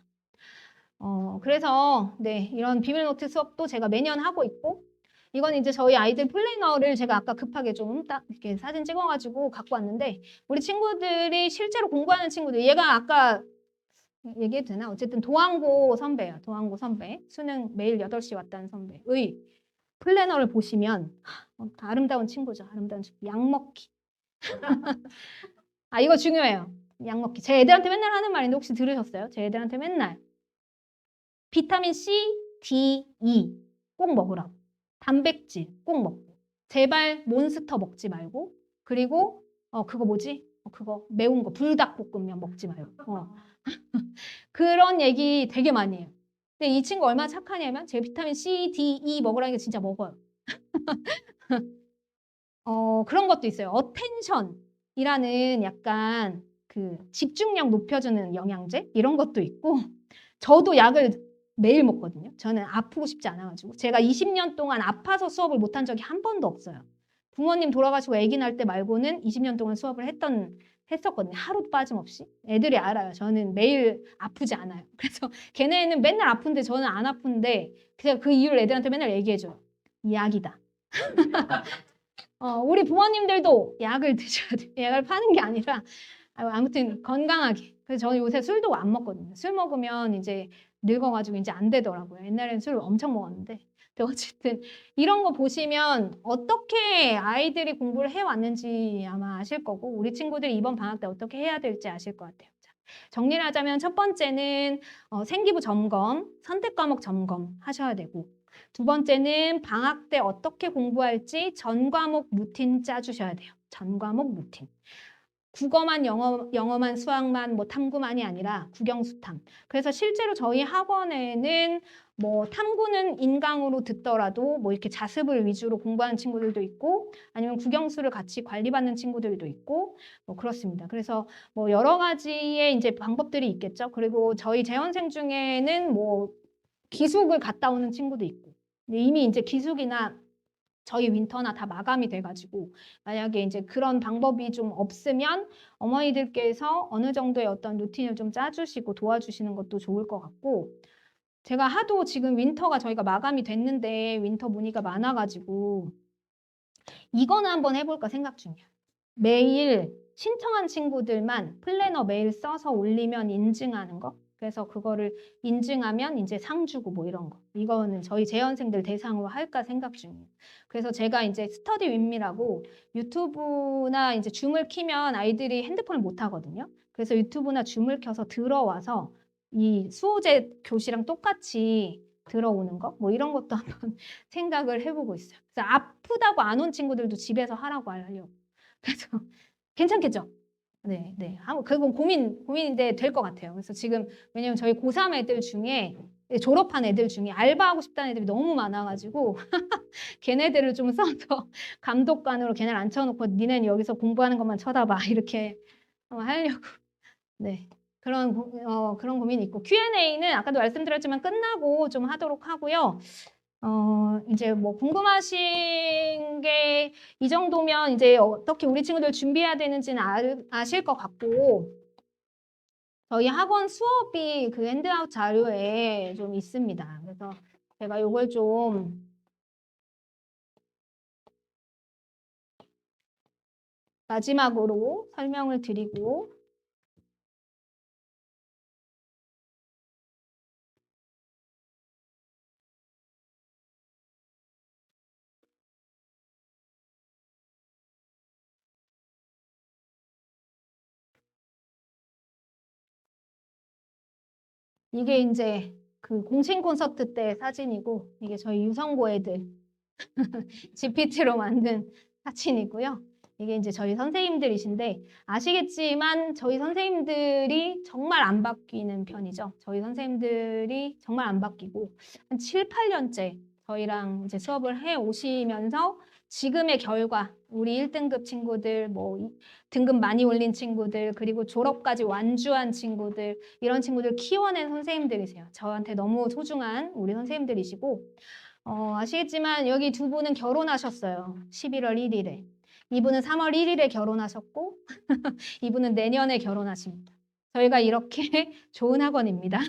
A: 그래서 네, 이런 비밀노트 수업도 제가 매년 하고 있고 이건 이제 저희 아이들 플래너를 제가 아까 급하게 좀 딱 이렇게 사진 찍어가지고 갖고 왔는데 우리 친구들이 실제로 공부하는 친구들 얘가 아까 얘기해도 되나? 어쨌든 도항고 선배예요. 도항고 선배. 수능 매일 8시 왔다는 선배의 플래너를 보시면 아름다운 친구죠. 아름다운 친구. 약 먹기. 아 이거 중요해요. 약 먹기. 제 애들한테 맨날 하는 말인데 혹시 들으셨어요? 제 애들한테 맨날 비타민 C, D, E 꼭 먹으라고. 단백질 꼭 먹고. 제발 몬스터 먹지 말고. 그리고 그거 뭐지? 그거 매운 거 불닭볶음면 먹지 말고. 그런 얘기 되게 많이 해요. 근데 이 친구 얼마나 착하냐면 제 비타민 C, D, E 먹으라는 게 진짜 먹어요. 그런 것도 있어요. 어텐션이라는 약간 그 집중력 높여주는 영양제 이런 것도 있고 저도 약을 매일 먹거든요. 저는 아프고 싶지 않아가지고 제가 20년 동안 아파서 수업을 못한 적이 한 번도 없어요. 부모님 돌아가시고 아기 날 때 말고는 20년 동안 수업을 했었거든요. 하루도 빠짐없이. 애들이 알아요. 저는 매일 아프지 않아요. 그래서 걔네는 맨날 아픈데 저는 안 아픈데 그냥 그 이유를 애들한테 맨날 얘기해줘요. 약이다. 우리 부모님들도 약을 드셔야 돼요. 약을 파는 게 아니라 아무튼 건강하게. 그래서 저는 요새 술도 안 먹거든요. 술 먹으면 이제 늙어가지고 이제 안 되더라고요. 옛날에는 술을 엄청 먹었는데. 근데 어쨌든 이런 거 보시면 어떻게 아이들이 공부를 해왔는지 아마 아실 거고 우리 친구들이 이번 방학 때 어떻게 해야 될지 아실 것 같아요. 자, 정리를 하자면 첫 번째는 생기부 점검, 선택 과목 점검 하셔야 되고 두 번째는 방학 때 어떻게 공부할지 전 과목 루틴 짜주셔야 돼요. 전 과목 루틴. 국어만 영어만 수학만 뭐 탐구만이 아니라 국영수탐. 그래서 실제로 저희 학원에는 뭐 탐구는 인강으로 듣더라도 뭐 이렇게 자습을 위주로 공부하는 친구들도 있고 아니면 국영수를 같이 관리받는 친구들도 있고 뭐 그렇습니다. 그래서 뭐 여러 가지의 이제 방법들이 있겠죠. 그리고 저희 재원생 중에는 뭐 기숙을 갔다 오는 친구도 있고 이미 이제 기숙이나 저희 윈터나 다 마감이 돼가지고 만약에 이제 그런 방법이 좀 없으면 어머니들께서 어느 정도의 어떤 루틴을 좀 짜주시고 도와주시는 것도 좋을 것 같고 제가 하도 지금 윈터가 저희가 마감이 됐는데 윈터 문의가 많아가지고 이거는 한번 해볼까 생각 중이야. 매일 신청한 친구들만 플래너 메일 써서 올리면 인증하는 거. 그래서 그거를 인증하면 이제 상 주고 뭐 이런 거. 이거는 저희 재연생들 대상으로 할까 생각 중이에요. 그래서 제가 이제 스터디 윈미라고 유튜브나 이제 줌을 키면 아이들이 핸드폰을 못 하거든요. 그래서 유튜브나 줌을 켜서 들어와서 이 수호제 교시랑 똑같이 들어오는 거? 뭐 이런 것도 한번 생각을 해보고 있어요. 그래서 아프다고 안 온 친구들도 집에서 하라고 하려고. 그래서 괜찮겠죠? 네, 네. 그건 고민인데 될 것 같아요. 그래서 지금 왜냐면 저희 고3 애들 중에 졸업한 애들 중에 알바하고 싶다는 애들이 너무 많아가지고 걔네들을 좀 써서 감독관으로 걔네를 앉혀놓고 니네는 여기서 공부하는 것만 쳐다봐 이렇게 하려고. 네. 그런 고민이 있고 Q&A는 아까도 말씀드렸지만 끝나고 좀 하도록 하고요. 이제 뭐 궁금하신 게 이 정도면 이제 어떻게 우리 친구들 준비해야 되는지는 아실 것 같고 저희 학원 수업이 그 핸드아웃 자료에 좀 있습니다. 그래서 제가 이걸 좀 마지막으로 설명을 드리고 이게 이제 그 공식 콘서트 때 사진이고 이게 저희 유성고 애들 GPT로 만든 사진이고요. 이게 이제 저희 선생님들이신데 아시겠지만 저희 선생님들이 정말 안 바뀌는 편이죠. 저희 선생님들이 정말 안 바뀌고 한 7, 8년째 저희랑 이제 수업을 해 오시면서 지금의 결과 우리 1등급 친구들 뭐 등급 많이 올린 친구들 그리고 졸업까지 완주한 친구들 이런 친구들 키워낸 선생님들이세요. 저한테 너무 소중한 우리 선생님들이시고 아시겠지만 여기 두 분은 결혼하셨어요. 11월 1일에. 이분은 3월 1일에 결혼하셨고 이분은 내년에 결혼하십니다. 저희가 이렇게 좋은 학원입니다.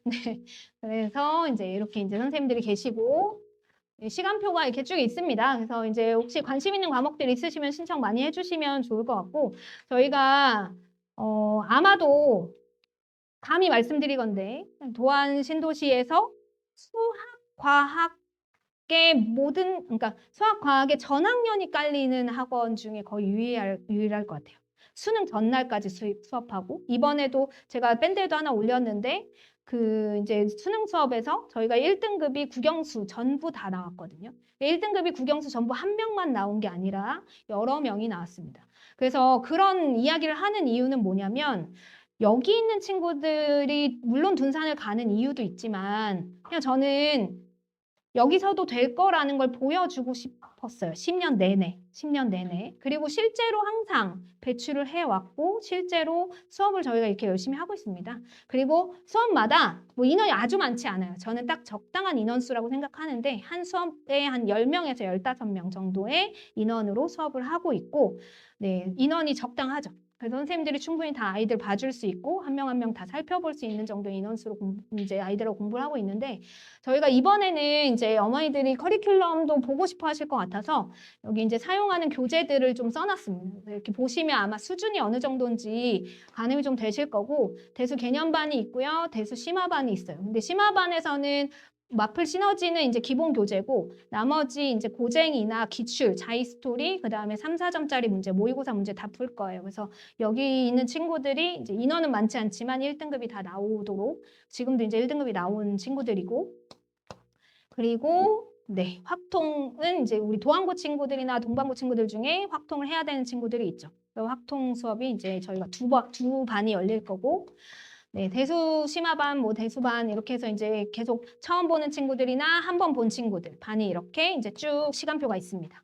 A: 네. 그래서 이제 이렇게 이제 선생님들이 계시고 시간표가 이렇게 쭉 있습니다. 그래서 이제 혹시 관심 있는 과목들 있으시면 신청 많이 해주시면 좋을 것 같고 저희가 아마도 감히 말씀드리건데 도안 신도시에서 수학, 과학의 그러니까 수학, 과학의 전학년이 깔리는 학원 중에 거의 유일할 것 같아요. 수능 전날까지 수업하고 이번에도 제가 밴드에도 하나 올렸는데 그 이제 수능 수업에서 저희가 1등급이 국영수 전부 다 나왔거든요. 1등급이 국영수 전부 한 명만 나온 게 아니라 여러 명이 나왔습니다. 그래서 그런 이야기를 하는 이유는 뭐냐면 여기 있는 친구들이 물론 둔산을 가는 이유도 있지만 그냥 저는 여기서도 될 거라는 걸 보여주고 싶었어요. 10년 내내. 10년 내내. 그리고 실제로 항상 배출을 해왔고 실제로 수업을 저희가 이렇게 열심히 하고 있습니다. 그리고 수업마다 뭐 인원이 아주 많지 않아요. 저는 딱 적당한 인원수라고 생각하는데 한 수업에 한 10명에서 15명 정도의 인원으로 수업을 하고 있고 네, 인원이 적당하죠. 그래서 선생님들이 충분히 다 아이들 봐줄 수 있고 한 명 한 명 다 살펴볼 수 있는 정도의 인원수로 이제 아이들하고 공부를 하고 있는데 저희가 이번에는 이제 어머니들이 커리큘럼도 보고 싶어 하실 것 같아서 여기 이제 사용하는 교재들을 좀 써놨습니다. 이렇게 보시면 아마 수준이 어느 정도인지 가늠이 좀 되실 거고 대수 개념반이 있고요. 대수 심화반이 있어요. 근데 심화반에서는 마플 시너지는 이제 기본 교재고 나머지 이제 고쟁이나 기출, 자이스토리, 그다음에 3, 4점짜리 문제, 모의고사 문제 다 풀 거예요. 그래서 여기 있는 친구들이 이제 인원은 많지 않지만 1등급이 다 나오도록 지금도 이제 1등급이 나온 친구들이고 그리고 네, 확통은 이제 우리 도안고 친구들이나 동반고 친구들 중에 확통을 해야 되는 친구들이 있죠. 그 확통 수업이 이제 저희가 두 반이 열릴 거고 네, 대수 심화반, 뭐 대수반 이렇게 해서 이제 계속 처음 보는 친구들이나 한 번 본 친구들 반이 이렇게 이제 쭉 시간표가 있습니다.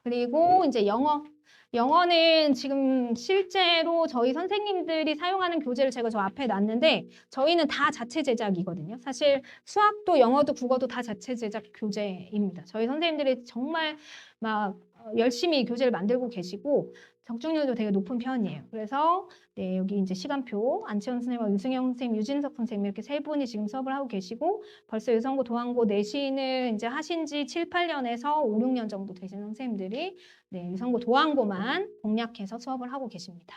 A: 그리고 이제 영어는 지금 실제로 저희 선생님들이 사용하는 교재를 제가 저 앞에 놨는데 저희는 다 자체 제작이거든요. 사실 수학도 영어도 국어도 다 자체 제작 교재입니다. 저희 선생님들이 정말 막 열심히 교재를 만들고 계시고 적중률도 되게 높은 편이에요. 그래서 네, 여기 이제 시간표 안치원 선생님과 유승영 선생님, 유진석 선생님 이렇게 세 분이 지금 수업을 하고 계시고 벌써 유성고, 도항고 내신을 이제 하신 지 7, 8년에서 5, 6년 정도 되신 선생님들이 네, 유성고, 도항고만 공략해서 수업을 하고 계십니다.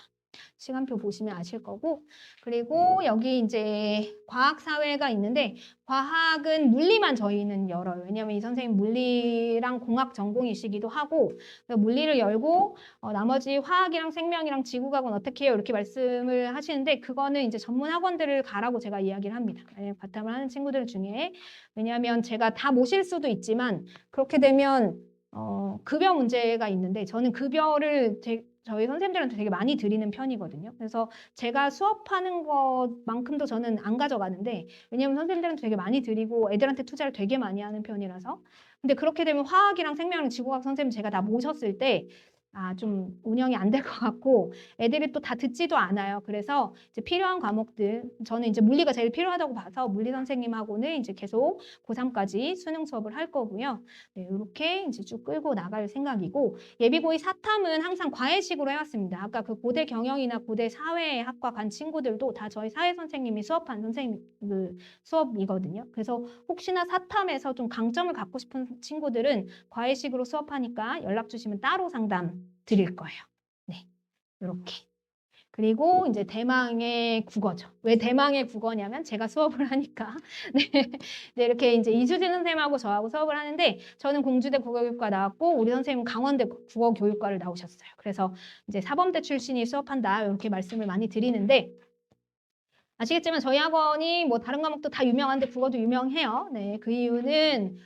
A: 시간표 보시면 아실 거고, 그리고 여기 이제 과학사회가 있는데 과학은 물리만 저희는 열어요. 왜냐하면 이 선생님 물리랑 공학 전공이시기도 하고 물리를 열고 나머지 화학이랑 생명이랑 지구과학은 어떻게 해요? 이렇게 말씀을 하시는데 그거는 이제 전문 학원들을 가라고 제가 이야기를 합니다. 바탕을 하는 친구들 중에 왜냐하면 제가 다 모실 수도 있지만 그렇게 되면 급여 문제가 있는데 저는 급여를 저희 선생님들한테 되게 많이 드리는 편이거든요. 그래서 제가 수업하는 것만큼도 저는 안 가져가는데 왜냐하면 선생님들한테 되게 많이 드리고 애들한테 투자를 되게 많이 하는 편이라서 근데 그렇게 되면 화학이랑 생명이랑 지구과학 선생님 제가 다 모셨을 때 좀 운영이 안 될 것 같고 애들이 또 다 듣지도 않아요. 그래서 이제 필요한 과목들 저는 이제 물리가 제일 필요하다고 봐서 물리 선생님하고는 이제 계속 고3까지 수능 수업을 할 거고요. 네, 이렇게 이제 쭉 끌고 나갈 생각이고 예비고의 사탐은 항상 과외식으로 해왔습니다. 아까 그 고대 경영이나 고대 사회학과 간 친구들도 다 저희 사회 선생님이 수업한 선생님 그 수업이거든요. 그래서 혹시나 사탐에서 좀 강점을 갖고 싶은 친구들은 과외식으로 수업하니까 연락 주시면 따로 상담 드릴 거예요. 네, 이렇게. 그리고 이제 대망의 국어죠. 왜 대망의 국어냐면 제가 수업을 하니까. 네, 네, 이렇게 이제 이수진 선생님하고 저하고 수업을 하는데 저는 공주대 국어교육과 나왔고 우리 선생님은 강원대 국어교육과를 나오셨어요. 그래서 이제 사범대 출신이 수업한다 이렇게 말씀을 많이 드리는데 아시겠지만 저희 학원이 뭐 다른 과목도 다 유명한데 국어도 유명해요. 네, 그 이유는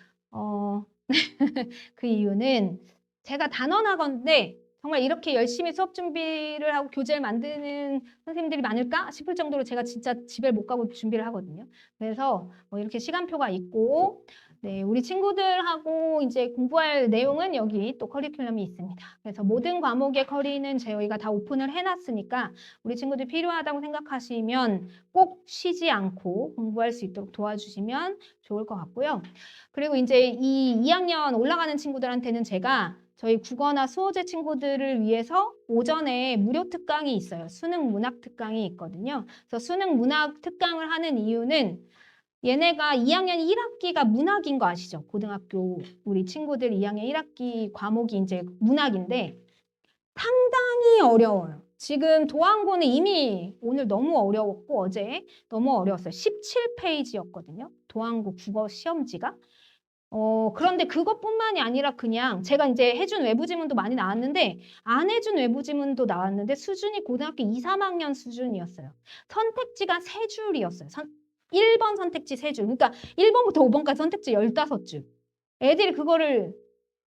A: 그 이유는 제가 단원학원인데 정말 이렇게 열심히 수업 준비를 하고 교재를 만드는 선생님들이 많을까 싶을 정도로 제가 진짜 집에 못 가고 준비를 하거든요. 그래서 뭐 이렇게 시간표가 있고 네, 우리 친구들하고 이제 공부할 내용은 여기 또 커리큘럼이 있습니다. 그래서 모든 과목의 커리는 저희가 다 오픈을 해놨으니까 우리 친구들 필요하다고 생각하시면 꼭 쉬지 않고 공부할 수 있도록 도와주시면 좋을 것 같고요. 그리고 이제 이 2학년 올라가는 친구들한테는 제가 저희 국어나 수어제 친구들을 위해서 오전에 무료 특강이 있어요. 수능 문학 특강이 있거든요. 그래서 수능 문학 특강을 하는 이유는 얘네가 2학년 1학기가 문학인 거 아시죠? 고등학교 우리 친구들 2학년 1학기 과목이 이제 문학인데 상당히 어려워요. 지금 도항고는 이미 오늘 너무 어려웠고 어제 너무 어려웠어요. 17페이지였거든요. 도항고 국어 시험지가. 그런데 그것뿐만이 아니라 그냥 제가 이제 해준 외부 지문도 많이 나왔는데 안 해준 외부 지문도 나왔는데 수준이 고등학교 2, 3학년 수준이었어요. 선택지가 3줄이었어요. 1번 선택지 3줄. 그러니까 1번부터 5번까지 선택지 15줄. 애들이 그거를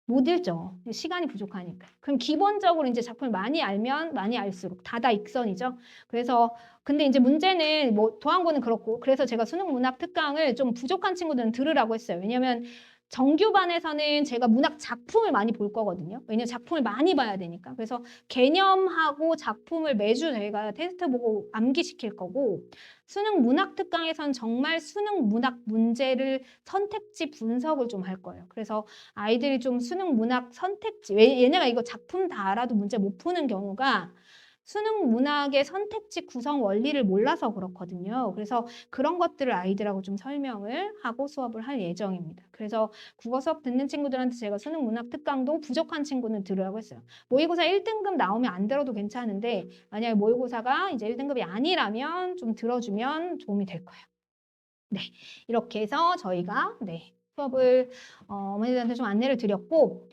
A: 못 읽죠. 시간이 부족하니까. 그럼 기본적으로 이제 작품을 많이 알면 많이 알수록 다다익선이죠. 그래서 근데 이제 문제는 뭐 도항고는 그렇고 그래서 제가 수능 문학 특강을 좀 부족한 친구들은 들으라고 했어요. 왜냐면 정규반에서는 제가 문학 작품을 많이 볼 거거든요. 왜냐면 작품을 많이 봐야 되니까. 그래서 개념하고 작품을 매주 저희가 테스트 보고 암기시킬 거고 수능 문학 특강에서는 정말 수능 문학 문제를 선택지 분석을 좀 할 거예요. 그래서 아이들이 좀 수능 문학 선택지, 얘네가 이거 작품 다 알아도 문제 못 푸는 경우가 수능 문학의 선택지 구성 원리를 몰라서 그렇거든요. 그래서 그런 것들을 아이들하고 좀 설명을 하고 수업을 할 예정입니다. 그래서 국어 수업 듣는 친구들한테 제가 수능 문학 특강도 부족한 친구는 들으라고 했어요. 모의고사 1등급 나오면 안 들어도 괜찮은데 만약에 모의고사가 이제 1등급이 아니라면 좀 들어주면 도움이 될 거예요. 네, 이렇게 해서 저희가 수업을 어머니들한테 좀 안내를 드렸고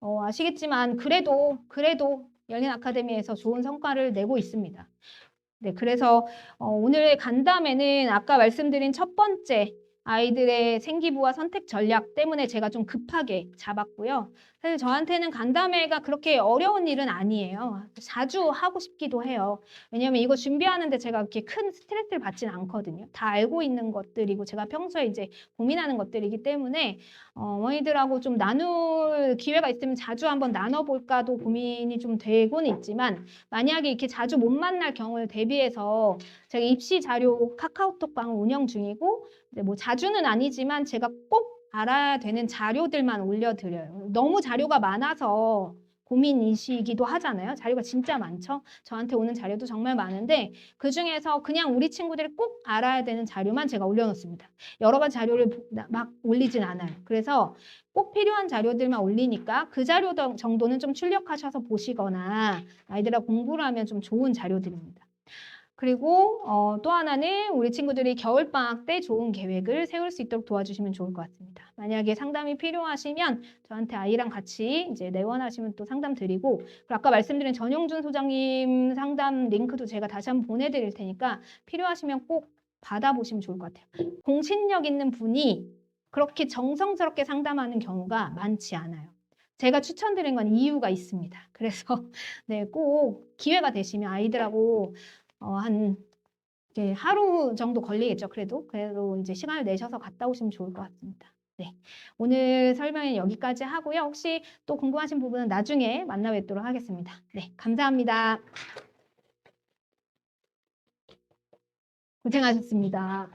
A: 아시겠지만 그래도 열린 아카데미에서 좋은 성과를 내고 있습니다. 네, 그래서 오늘 간담회는 아까 말씀드린 첫 번째 아이들의 생기부와 선택 전략 때문에 제가 좀 급하게 잡았고요. 사실 저한테는 간담회가 그렇게 어려운 일은 아니에요. 자주 하고 싶기도 해요. 왜냐하면 이거 준비하는데 제가 그렇게 큰 스트레스를 받지는 않거든요. 다 알고 있는 것들이고 제가 평소에 이제 고민하는 것들이기 때문에 어머니들하고 좀 나눌 기회가 있으면 자주 한번 나눠볼까도 고민이 좀 되고는 있지만 만약에 이렇게 자주 못 만날 경우를 대비해서 제가 입시 자료 카카오톡방을 운영 중이고 이제 뭐 자주는 아니지만 제가 꼭 알아야 되는 자료들만 올려드려요. 너무 자료가 많아서 고민이시기도 하잖아요. 자료가 진짜 많죠. 저한테 오는 자료도 정말 많은데 그중에서 그냥 우리 친구들이 꼭 알아야 되는 자료만 제가 올려놓습니다. 여러 가지 자료를 막 올리진 않아요. 그래서 꼭 필요한 자료들만 올리니까 그 자료 정도는 좀 출력하셔서 보시거나 아이들하고 공부를 하면 좀 좋은 자료들입니다. 그리고 또 하나는 우리 친구들이 겨울방학 때 좋은 계획을 세울 수 있도록 도와주시면 좋을 것 같습니다. 만약에 상담이 필요하시면 저한테 아이랑 같이 이제 내원하시면 또 상담 드리고, 그리고 아까 말씀드린 전용준 소장님 상담 링크도 제가 다시 한번 보내드릴 테니까 필요하시면 꼭 받아보시면 좋을 것 같아요. 공신력 있는 분이 그렇게 정성스럽게 상담하는 경우가 많지 않아요. 제가 추천드린 건 이유가 있습니다. 그래서 네, 꼭 기회가 되시면 아이들하고 한 이렇게 하루 정도 걸리겠죠. 그래도 이제 시간을 내셔서 갔다 오시면 좋을 것 같습니다. 네, 오늘 설명은 여기까지 하고요. 혹시 또 궁금하신 부분은 나중에 만나 뵙도록 하겠습니다. 네, 감사합니다. 고생하셨습니다.